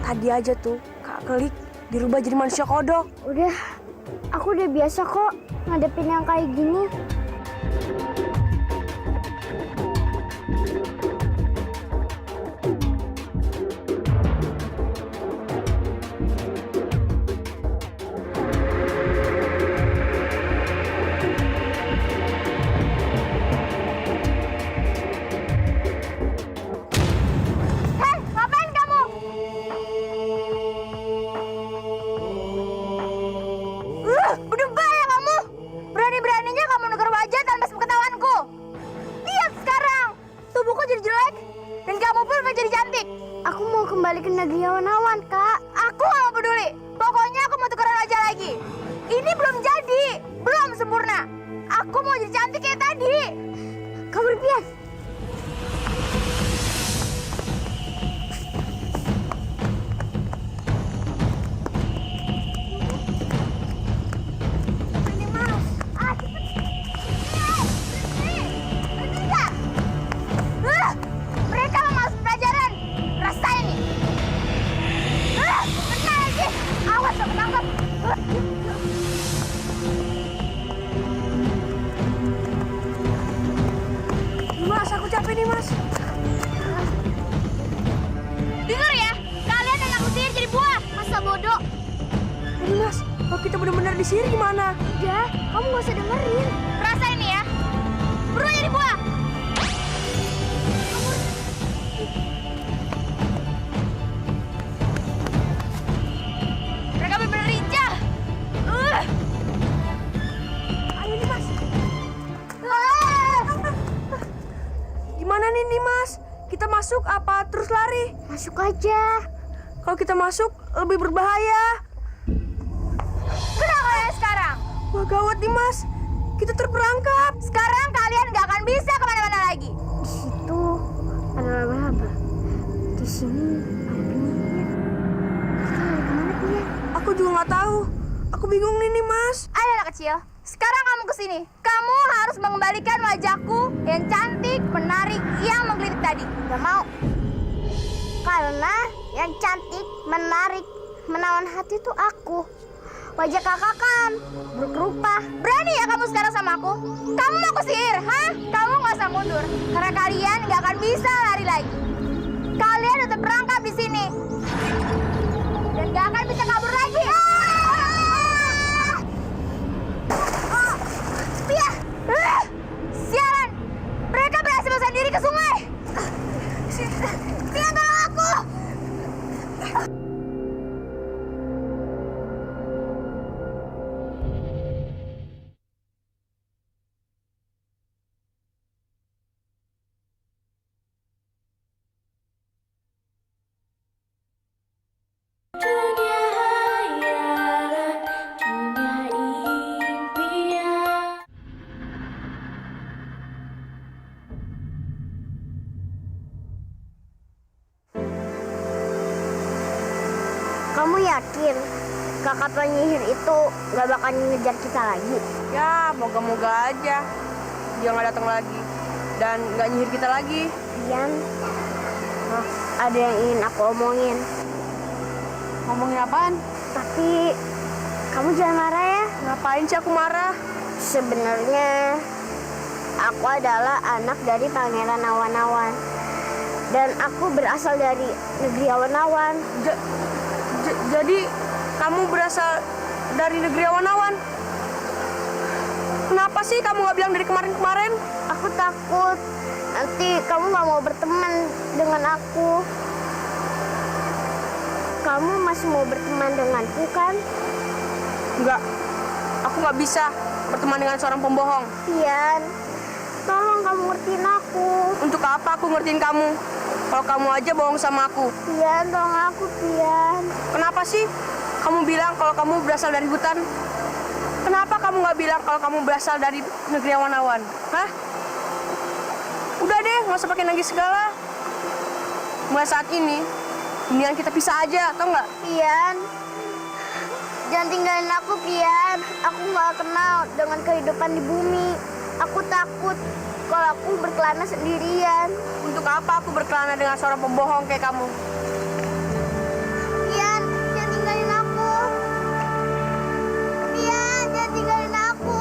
Speaker 1: Tadi aja tuh Kak Klik dirubah jadi manusia kodok.
Speaker 2: Udah, aku udah biasa kok ngadepin yang kayak gini.
Speaker 1: ada di sini gimana?
Speaker 2: Udah, kamu gak usah dengerin.
Speaker 6: Rasain nih ya. Buruannya dibuang. Mereka bener-bener lincah.
Speaker 1: Ayo nih Mas. Gimana nih Mas? Kita masuk apa terus lari?
Speaker 2: Masuk aja.
Speaker 1: Kalau kita masuk lebih berbahaya.
Speaker 6: Kenapa kalian sekarang?
Speaker 1: Wah gawat nih Mas. Kita terperangkap.
Speaker 6: Sekarang kalian nggak akan bisa kemana-mana lagi.
Speaker 2: Di situ ada laba-laba. Di sini ada penyihir. Kita lari kemana dia?
Speaker 1: Aku juga nggak tahu. Aku bingung nih Mas.
Speaker 6: Ayo anak kecil, sekarang kamu kesini. Kamu harus mengembalikan wajahku yang cantik, menarik, yang menggelitik tadi.
Speaker 2: Gak mau. Karena yang cantik, menarik, menawan hati itu aku. Wajah kakak kan berkerupah.
Speaker 6: Berani ya kamu sekarang sama aku? Kamu mau aku sihir, hah? Kamu nggak usah mundur, karena kalian nggak akan bisa lari lagi. Kalian udah terperangkap di sini dan nggak akan bisa kabur lagi. Pia, sialan! Mereka berhasil melarikan diri ke sungai. Pia, tolong aku!
Speaker 2: Kamu yakin kakak penyihir itu gak bakal ngejar kita lagi?
Speaker 1: Ya, moga-moga aja dia nggak datang lagi dan nggak nyihir kita lagi.
Speaker 2: Ian, ada yang ingin aku omongin.
Speaker 1: Ngomongin apaan?
Speaker 2: Tapi kamu jangan marah ya.
Speaker 1: Ngapain sih aku marah?
Speaker 2: Sebenarnya aku adalah anak dari Pangeran Awan-Awan. Dan aku berasal dari negeri Awan-Awan.
Speaker 1: Jadi kamu berasal dari negeri Awan-Awan? Kenapa sih kamu nggak bilang dari kemarin-kemarin?
Speaker 2: Aku takut nanti kamu nggak mau berteman dengan aku. Kamu masih mau berteman denganku kan?
Speaker 1: Enggak, aku nggak bisa berteman dengan seorang pembohong.
Speaker 2: Ian, tolong kamu ngertiin aku.
Speaker 1: Untuk apa aku ngertiin kamu? Kalau kamu aja bohong sama aku.
Speaker 2: Ian, tolong aku, Ian.
Speaker 1: Kenapa sih kamu bilang kalau kamu berasal dari hutan? Kenapa kamu nggak bilang kalau kamu berasal dari negeri awan-awan? Hah? Udah deh, nggak usah pakai nangis segala. Mulai saat ini, mendingan kita pisah aja, tau nggak?
Speaker 2: Ian, jangan tinggalin aku, Ian. Aku nggak kenal dengan kehidupan di bumi. Aku takut kalau aku berkelana sendirian.
Speaker 1: Untuk apa aku berkelana dengan seorang pembohong kayak kamu?
Speaker 2: Ian, jangan tinggalin aku. Ian, jangan tinggalin aku.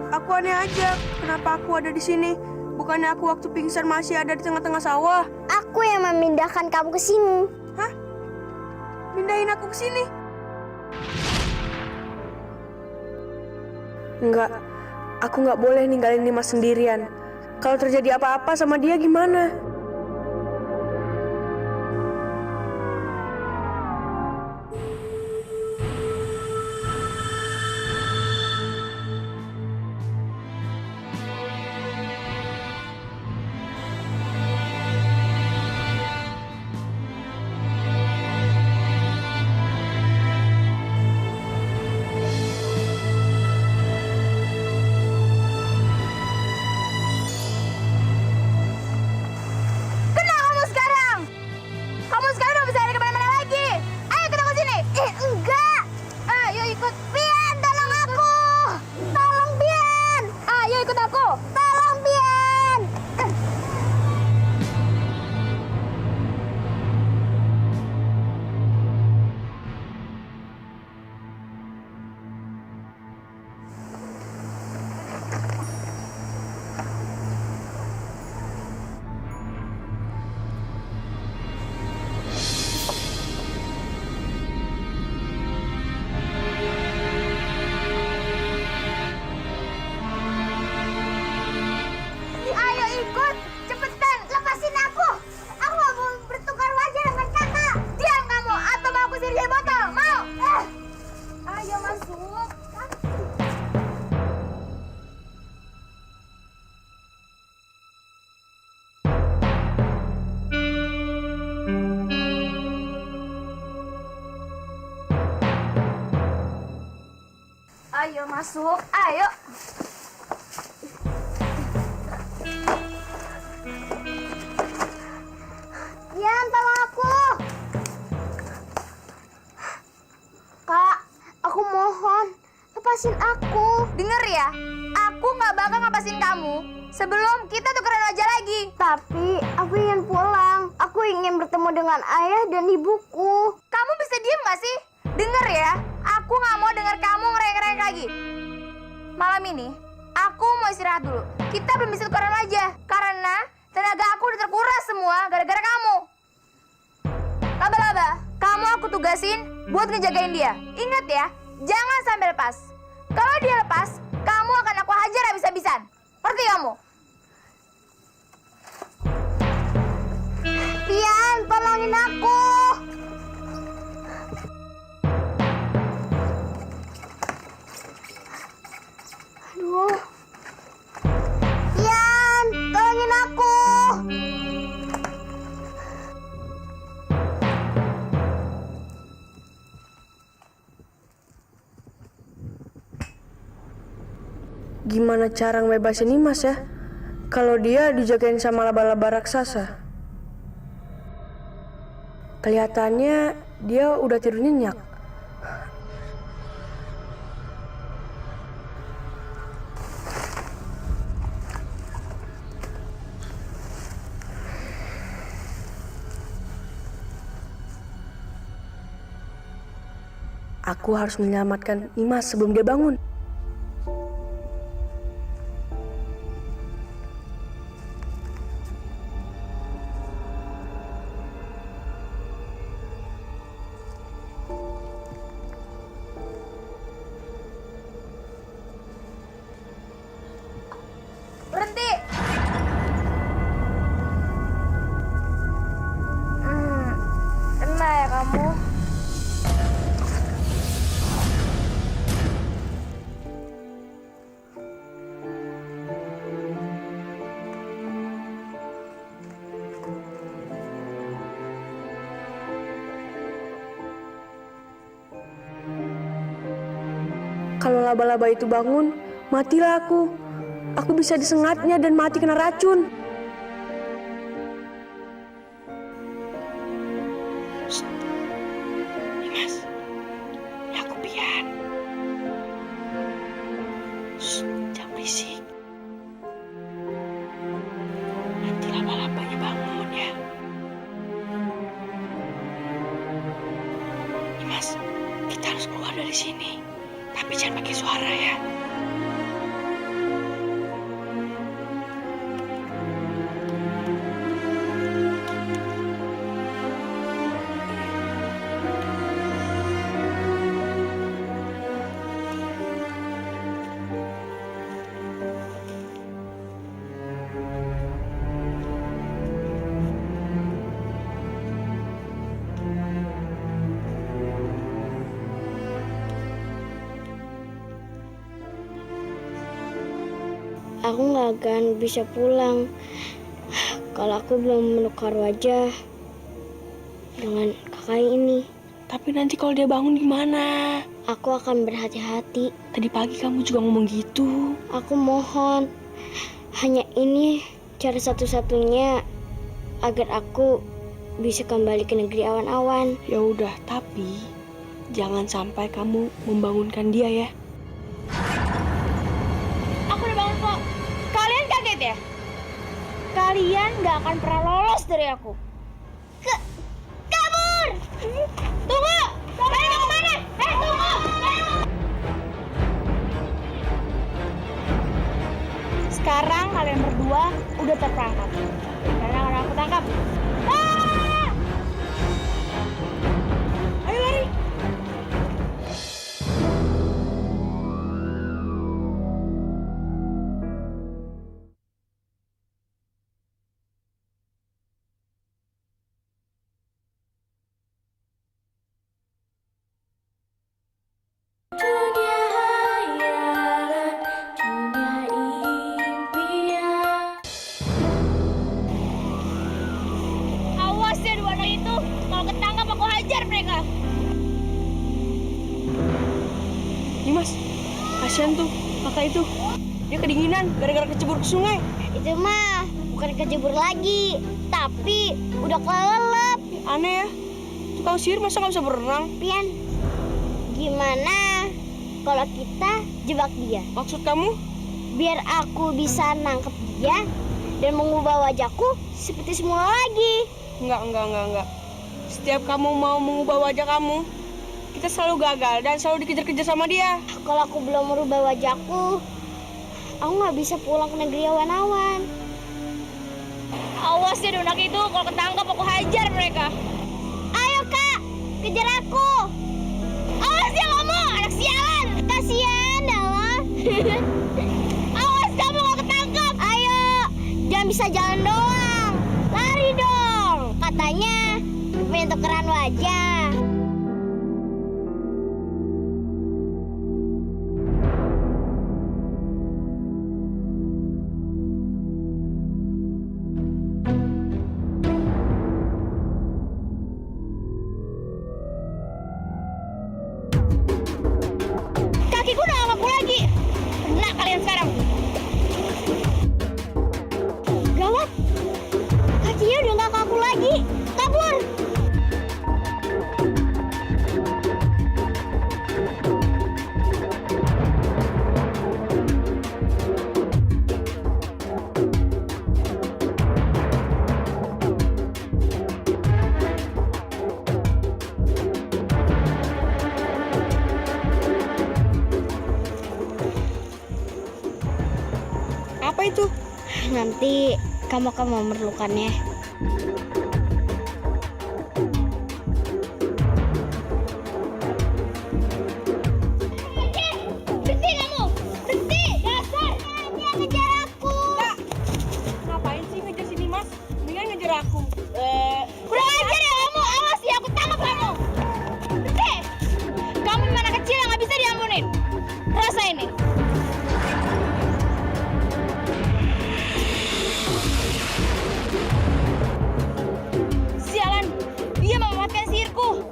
Speaker 1: Aku aneh aja, kenapa aku ada di sini? Bukannya aku waktu pingsan masih ada di tengah-tengah sawah?
Speaker 2: Aku yang memindahkan kamu ke sini.
Speaker 1: Hah? Pindahin aku ke sini? Enggak, aku nggak boleh ninggalin Nimas sendirian. Kalau terjadi apa-apa sama dia gimana?
Speaker 6: masuk. Ayo.
Speaker 2: Yan, tolong aku. Kak, aku mohon, lepasin aku.
Speaker 6: Denger ya, aku nggak bakal ngapasin kamu sebelum kita tukeran wajah lagi.
Speaker 2: Tapi aku ingin pulang. Aku ingin bertemu dengan ayah dan ibuku.
Speaker 6: Kamu bisa diem nggak sih? Denger ya, aku nggak mau dengar kamu ngereng-ngereng lagi. Malam ini, aku mau istirahat dulu. Kita belum bisa tukeran wajah karena tenaga aku udah terkuras semua gara-gara kamu. Laba-laba, kamu aku tugasin buat ngejagain dia. Ingat ya, jangan sampai lepas. Kalau dia lepas, kamu akan aku hajar habis-habisan. Ngerti kamu?
Speaker 2: Pian, tolongin aku. Aduh. Pian, tolongin aku.
Speaker 1: Gimana cara ngebebasin Nimas ya? Kalau dia dijagain sama laba-laba raksasa. Kelihatannya dia udah tidur nyenyak. Aku harus menyelamatkan Nimas sebelum dia bangun.
Speaker 6: Berhenti! Kena ya kamu?
Speaker 1: Kalau laba-laba itu bangun, matilah aku. Aku bisa disengatnya dan mati kena racun.
Speaker 5: Nimas, ini aku Pian. Jangan berisik. Nanti laba-labanya bangun ya. Nimas, kita harus keluar dari sini. Tapi jangan pakai suara ya.
Speaker 2: Aku nggak akan bisa pulang kalau aku belum menukar wajah dengan kakak ini.
Speaker 1: Tapi nanti kalau dia bangun gimana?
Speaker 2: Aku akan berhati-hati.
Speaker 1: Tadi pagi kamu juga ngomong gitu.
Speaker 2: Aku mohon, hanya ini cara satu-satunya agar aku bisa kembali ke negeri awan-awan.
Speaker 1: Ya udah, tapi jangan sampai kamu membangunkan dia ya.
Speaker 6: Aku udah bangun kok. Kalian kaget ya? Kalian gak akan pernah lolos dari aku. Kabur! Tunggu! Kalian mau kemana? Tunggu! Sekarang kalian berdua udah terperangkap. Karena akan aku tangkap. Ah! Ayo lari! Awas ya dua anak itu, kalau ketangkap aku hajar mereka.
Speaker 1: Nimas, kasih Kasihan tuh kakak itu. Dia kedinginan gara-gara kecebur ke sungai.
Speaker 2: Itu mah bukan kejebur lagi, tapi udah kelelep.
Speaker 1: Aneh ya, tukang sihir masa nggak bisa berenang?
Speaker 2: Pian, gimana kalau kita jebak dia?
Speaker 1: Maksud kamu?
Speaker 2: Biar aku bisa nangkep dia dan mengubah wajahku seperti semula lagi.
Speaker 1: Enggak. Setiap kamu mau mengubah wajah kamu, kita selalu gagal dan selalu dikejar-kejar sama dia.
Speaker 2: Kalau aku belum merubah wajahku, aku nggak bisa pulang ke negeri awan-awan.
Speaker 6: Awas ya anak itu, kalau ketangkap aku hajar mereka.
Speaker 2: Ayo kak, kejar aku.
Speaker 6: Awas ya kamu, anak sialan.
Speaker 2: Kasian Dala.
Speaker 6: Awas kamu kalau ketangkap.
Speaker 2: Ayo, jangan bisa jalan doang. Lari dong. Katanya pengen tukeran wajah.
Speaker 6: Kakiku udah gak kaku lagi. Kena kalian sekarang.
Speaker 2: Gawat, kakinya udah gak kaku lagi. Kabur.
Speaker 1: Apa itu?
Speaker 2: Nanti kamu akan memerlukannya.
Speaker 6: Berhenti kamu. Berhenti, dasar.
Speaker 2: Dia ngejar aku.
Speaker 1: Ngapain sih ngejar sini mas? Mendingan ngejar aku.
Speaker 6: Kurang ajar ya kamu. Awas ya, aku tangkap kamu. Berhenti. Kamu memang anak kecil yang gak bisa diampunin. Rasa ini. Sialan, dia memanfaatkan sihirku.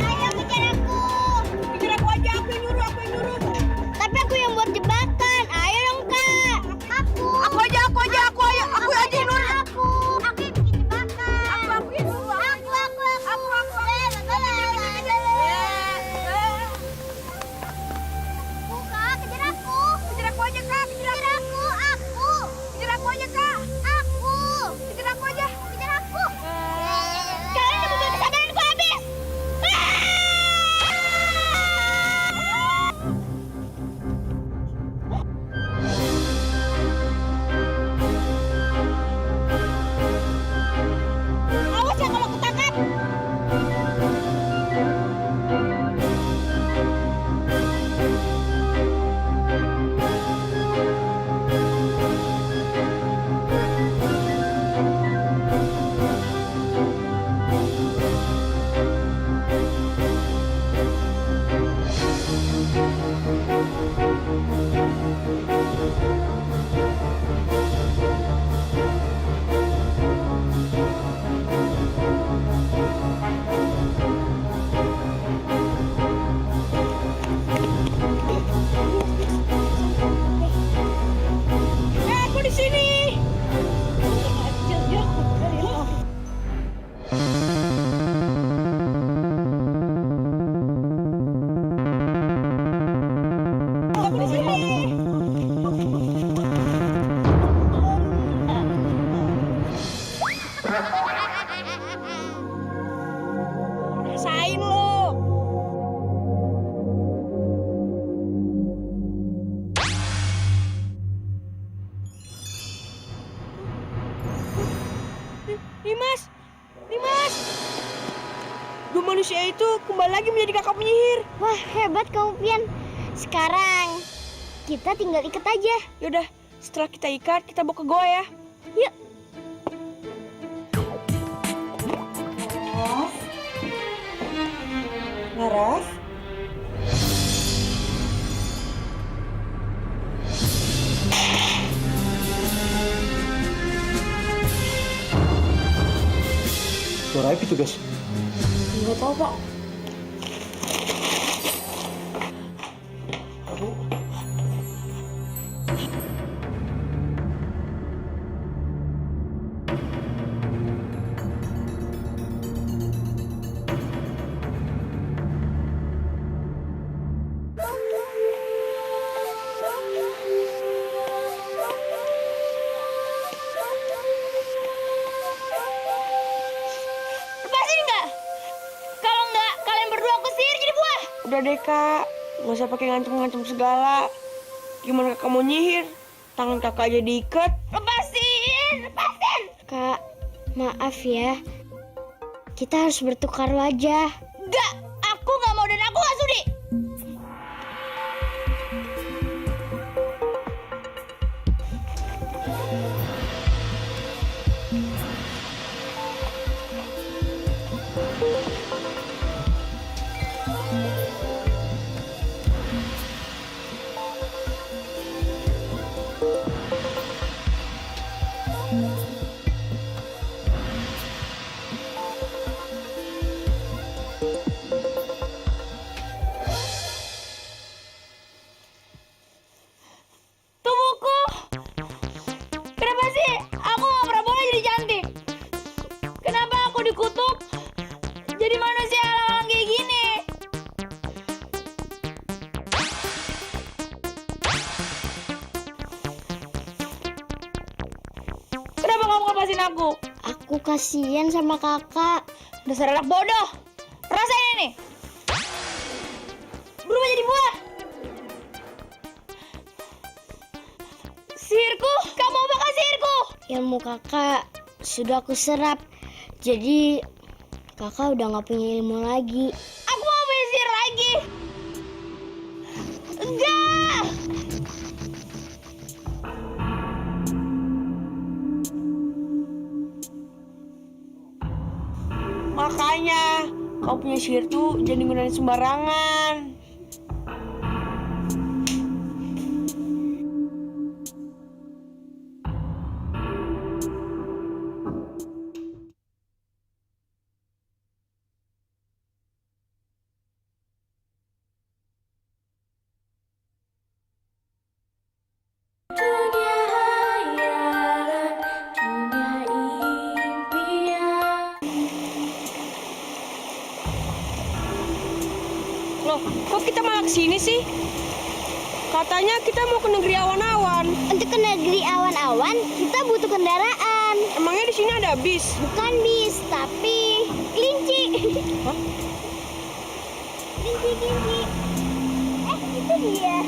Speaker 2: Ayo kejar aku.
Speaker 1: Kejar aku aja, aku yang nyuruh.
Speaker 2: Tapi aku yang buat jebakan. Ayo dong kak.
Speaker 1: Aku aja yang nyuruh.
Speaker 2: Aku yang bikin jebakan.
Speaker 1: Aku yang nyuruh.
Speaker 2: Kak, kejar aku.
Speaker 1: Kejar aku aja kak.
Speaker 2: Kejar aku.
Speaker 1: Kejar aku aja kak. Kejar aku aja.
Speaker 2: Kejar aku.
Speaker 6: Kalian udah membuat kesabaranku habis.
Speaker 2: Awas ya kalau ketangkap.
Speaker 1: Aku di sini. Aku di sini. Rasain lo. Dimas. Dua manusia itu kembali lagi menjadi kakak penyihir.
Speaker 2: Wah, hebat kamu, Pian. Sekarang kita tinggal ikat aja.
Speaker 1: Yaudah, setelah kita ikat, kita bawa ke goa ya.
Speaker 2: Yuk.
Speaker 9: Laras?
Speaker 7: Suara apa itu, guys?
Speaker 1: Nggak tahu, Pak.
Speaker 6: Lepasin nggak? Kalau nggak, kalian berdua aku sihir jadi buah.
Speaker 1: Udah deh, Kak. Nggak usah pakai ngancem-ngancem segala. Gimana Kakak mau nyihir? Tangan Kakak aja diikat.
Speaker 6: Lepasin, lepasin.
Speaker 2: Kak, maaf ya. Kita harus bertukar wajah.
Speaker 6: Nggak, aku nggak mau dan aku nggak sudi. Tubuhku, kenapa sih aku nggak pernah boleh jadi cantik? Kenapa aku dikutuk jadi manusia alang-alang kayak gini? Kenapa kamu lepasin aku?
Speaker 2: Aku kasihan sama kakak.
Speaker 6: Dasar anak bodoh. Rasain ini. Berubah jadi buah. Sihirku, kamu bakal sihirku.
Speaker 2: Ilmu kakak sudah aku serap. Jadi kakak udah nggak punya ilmu lagi.
Speaker 6: Aku mau punya sihir lagi. Enggak.
Speaker 1: Makanya, kau punya sihir tuh jangan digunain sembarangan. Loh, kok kita malah kesini sih? Katanya kita mau ke negeri awan-awan.
Speaker 2: Untuk ke negeri awan-awan, kita butuh kendaraan.
Speaker 1: Emangnya di sini ada bis?
Speaker 2: Bukan bis, tapi kelinci.
Speaker 1: Hah?
Speaker 2: Kelinci. Itu dia.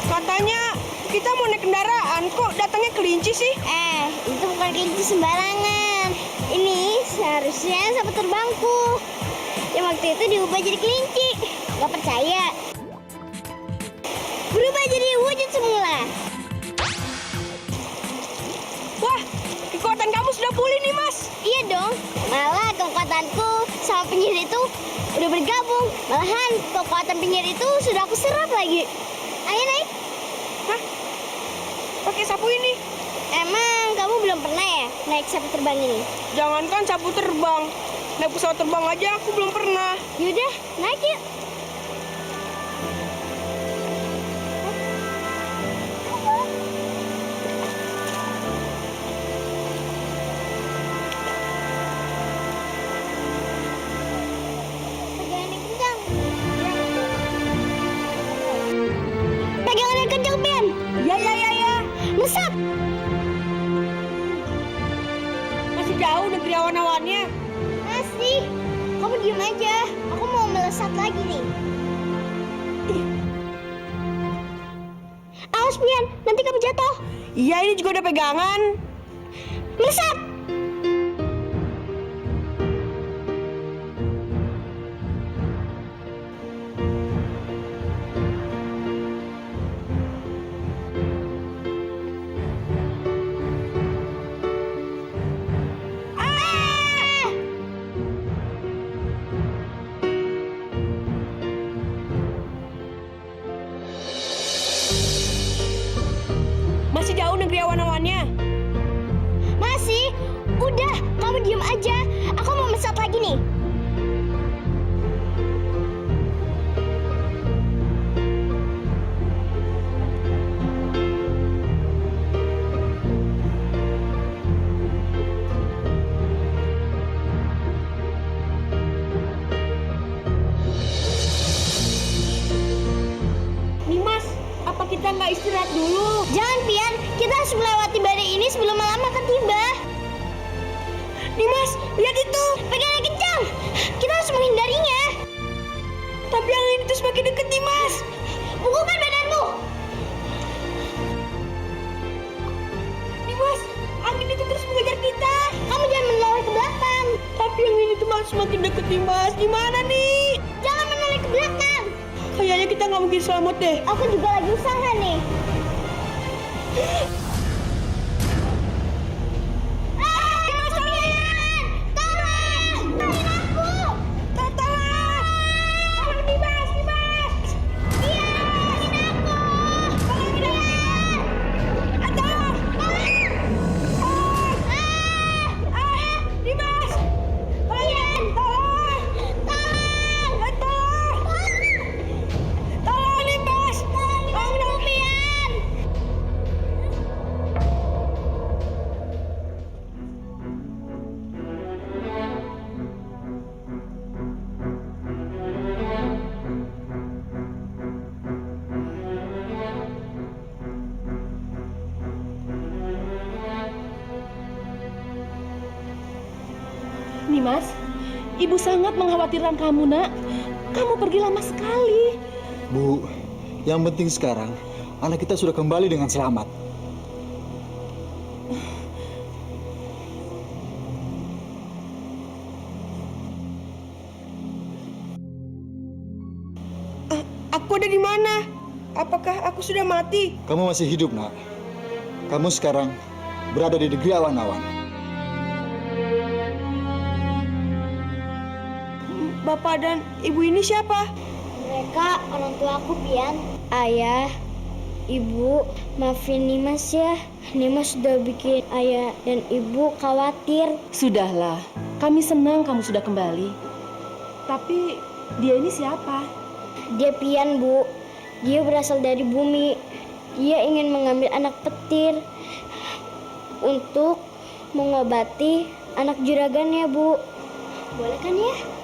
Speaker 1: Katanya kita mau naik kendaraan, kok datangnya kelinci sih?
Speaker 2: Itu bukan kelinci sembarangan. Ini seharusnya sapu terbangku. Yang waktu itu diubah jadi kelinci. Gak percaya? Berubah jadi wujud semula.
Speaker 1: Wah, kekuatan kamu sudah pulih nih, Mas.
Speaker 2: Iya dong. Malah kekuatanku sama penyihir itu udah bergabung. Malahan kekuatan penyihir itu sudah aku serap lagi. Ayo naik.
Speaker 1: Hah? Pakai sapu ini?
Speaker 2: Emang kamu belum pernah ya naik sapu terbang ini?
Speaker 1: Jangankan sapu terbang, naik pesawat terbang aja aku belum pernah.
Speaker 2: Yaudah, naik yuk. Pegangan yang kencang, Ben.
Speaker 1: Ya.
Speaker 2: Mesat.
Speaker 1: Masih jauh negeri awan-awannya.
Speaker 2: Masih. Kamu diem aja. Aku mau melesat lagi nih. Awas Pian, nanti kamu jatuh.
Speaker 1: Iya, ini juga udah pegangan.
Speaker 2: Melesat.
Speaker 1: Masih jauh negeri awan-awannya.
Speaker 2: Masih? Udah, kamu diem aja. Aku mau melesat lagi nih.
Speaker 1: Nimas, apa kita nggak istirahat dulu?
Speaker 2: Jangan, Pian. Kita harus melewati badai ini sebelum malam akan tiba.
Speaker 1: Nimas, lihat itu.
Speaker 2: Pegangnya kencang. Kita harus menghindarinya.
Speaker 1: Tapi angin itu semakin dekat, Nimas.
Speaker 2: Pukulkan badanmu.
Speaker 1: Nimas, angin itu terus mengejar kita.
Speaker 2: Kamu jangan menoleh ke belakang.
Speaker 1: Tapi angin itu malah semakin dekat, Nimas. Gimana nih?
Speaker 2: Jangan menoleh ke belakang.
Speaker 1: Kayaknya kita nggak mungkin selamat deh.
Speaker 2: Aku juga lagi usaha nih.
Speaker 4: Nimas, ibu sangat mengkhawatirkan kamu, nak. Kamu pergi lama sekali.
Speaker 3: Bu, yang penting sekarang anak kita sudah kembali dengan selamat.
Speaker 1: Aku ada di mana? Apakah aku sudah mati?
Speaker 3: Kamu masih hidup, nak. Kamu sekarang berada di negeri awan-awan.
Speaker 1: Bapak dan ibu ini siapa?
Speaker 2: Mereka orang tua aku, Pian. Ayah, ibu, maafin Nimas ya. Nimas sudah bikin ayah dan ibu khawatir.
Speaker 4: Sudahlah, kami senang kamu sudah kembali. Tapi dia ini siapa?
Speaker 2: Dia Pian, Bu. Dia berasal dari bumi. Dia ingin mengambil anak petir untuk mengobati anak juragannya, Bu. Boleh kan ya?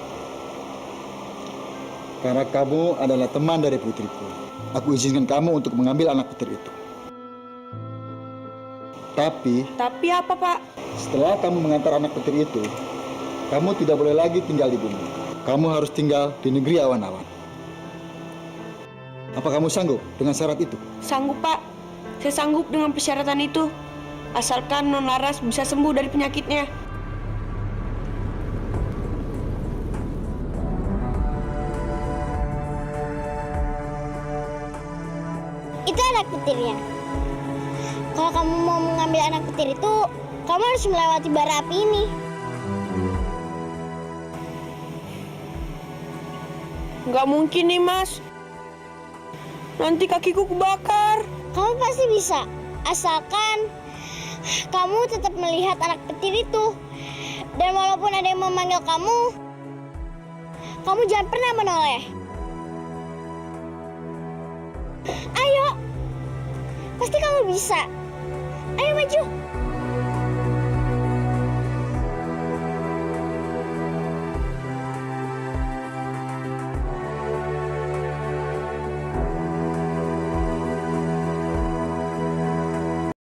Speaker 3: Karena kamu adalah teman dari putriku. Aku izinkan kamu untuk mengambil anak petir itu.
Speaker 1: Tapi apa, Pak?
Speaker 3: Setelah kamu mengantar anak petir itu, kamu tidak boleh lagi tinggal di bumi. Kamu harus tinggal di negeri awan-awan. Apa kamu sanggup dengan syarat itu?
Speaker 1: Sanggup, Pak. Saya sanggup dengan persyaratan itu. Asalkan Non Laras bisa sembuh dari penyakitnya.
Speaker 2: Itu anak petirnya. Kalau kamu mau mengambil anak petir itu, kamu harus melewati bara api ini.
Speaker 1: Nggak mungkin nih, Mas. Nanti kakiku kebakar.
Speaker 2: Kamu pasti bisa, asalkan kamu tetap melihat anak petir itu. Dan walaupun ada yang memanggil kamu jangan pernah menoleh. Ayo, pasti kamu bisa. Ayo maju.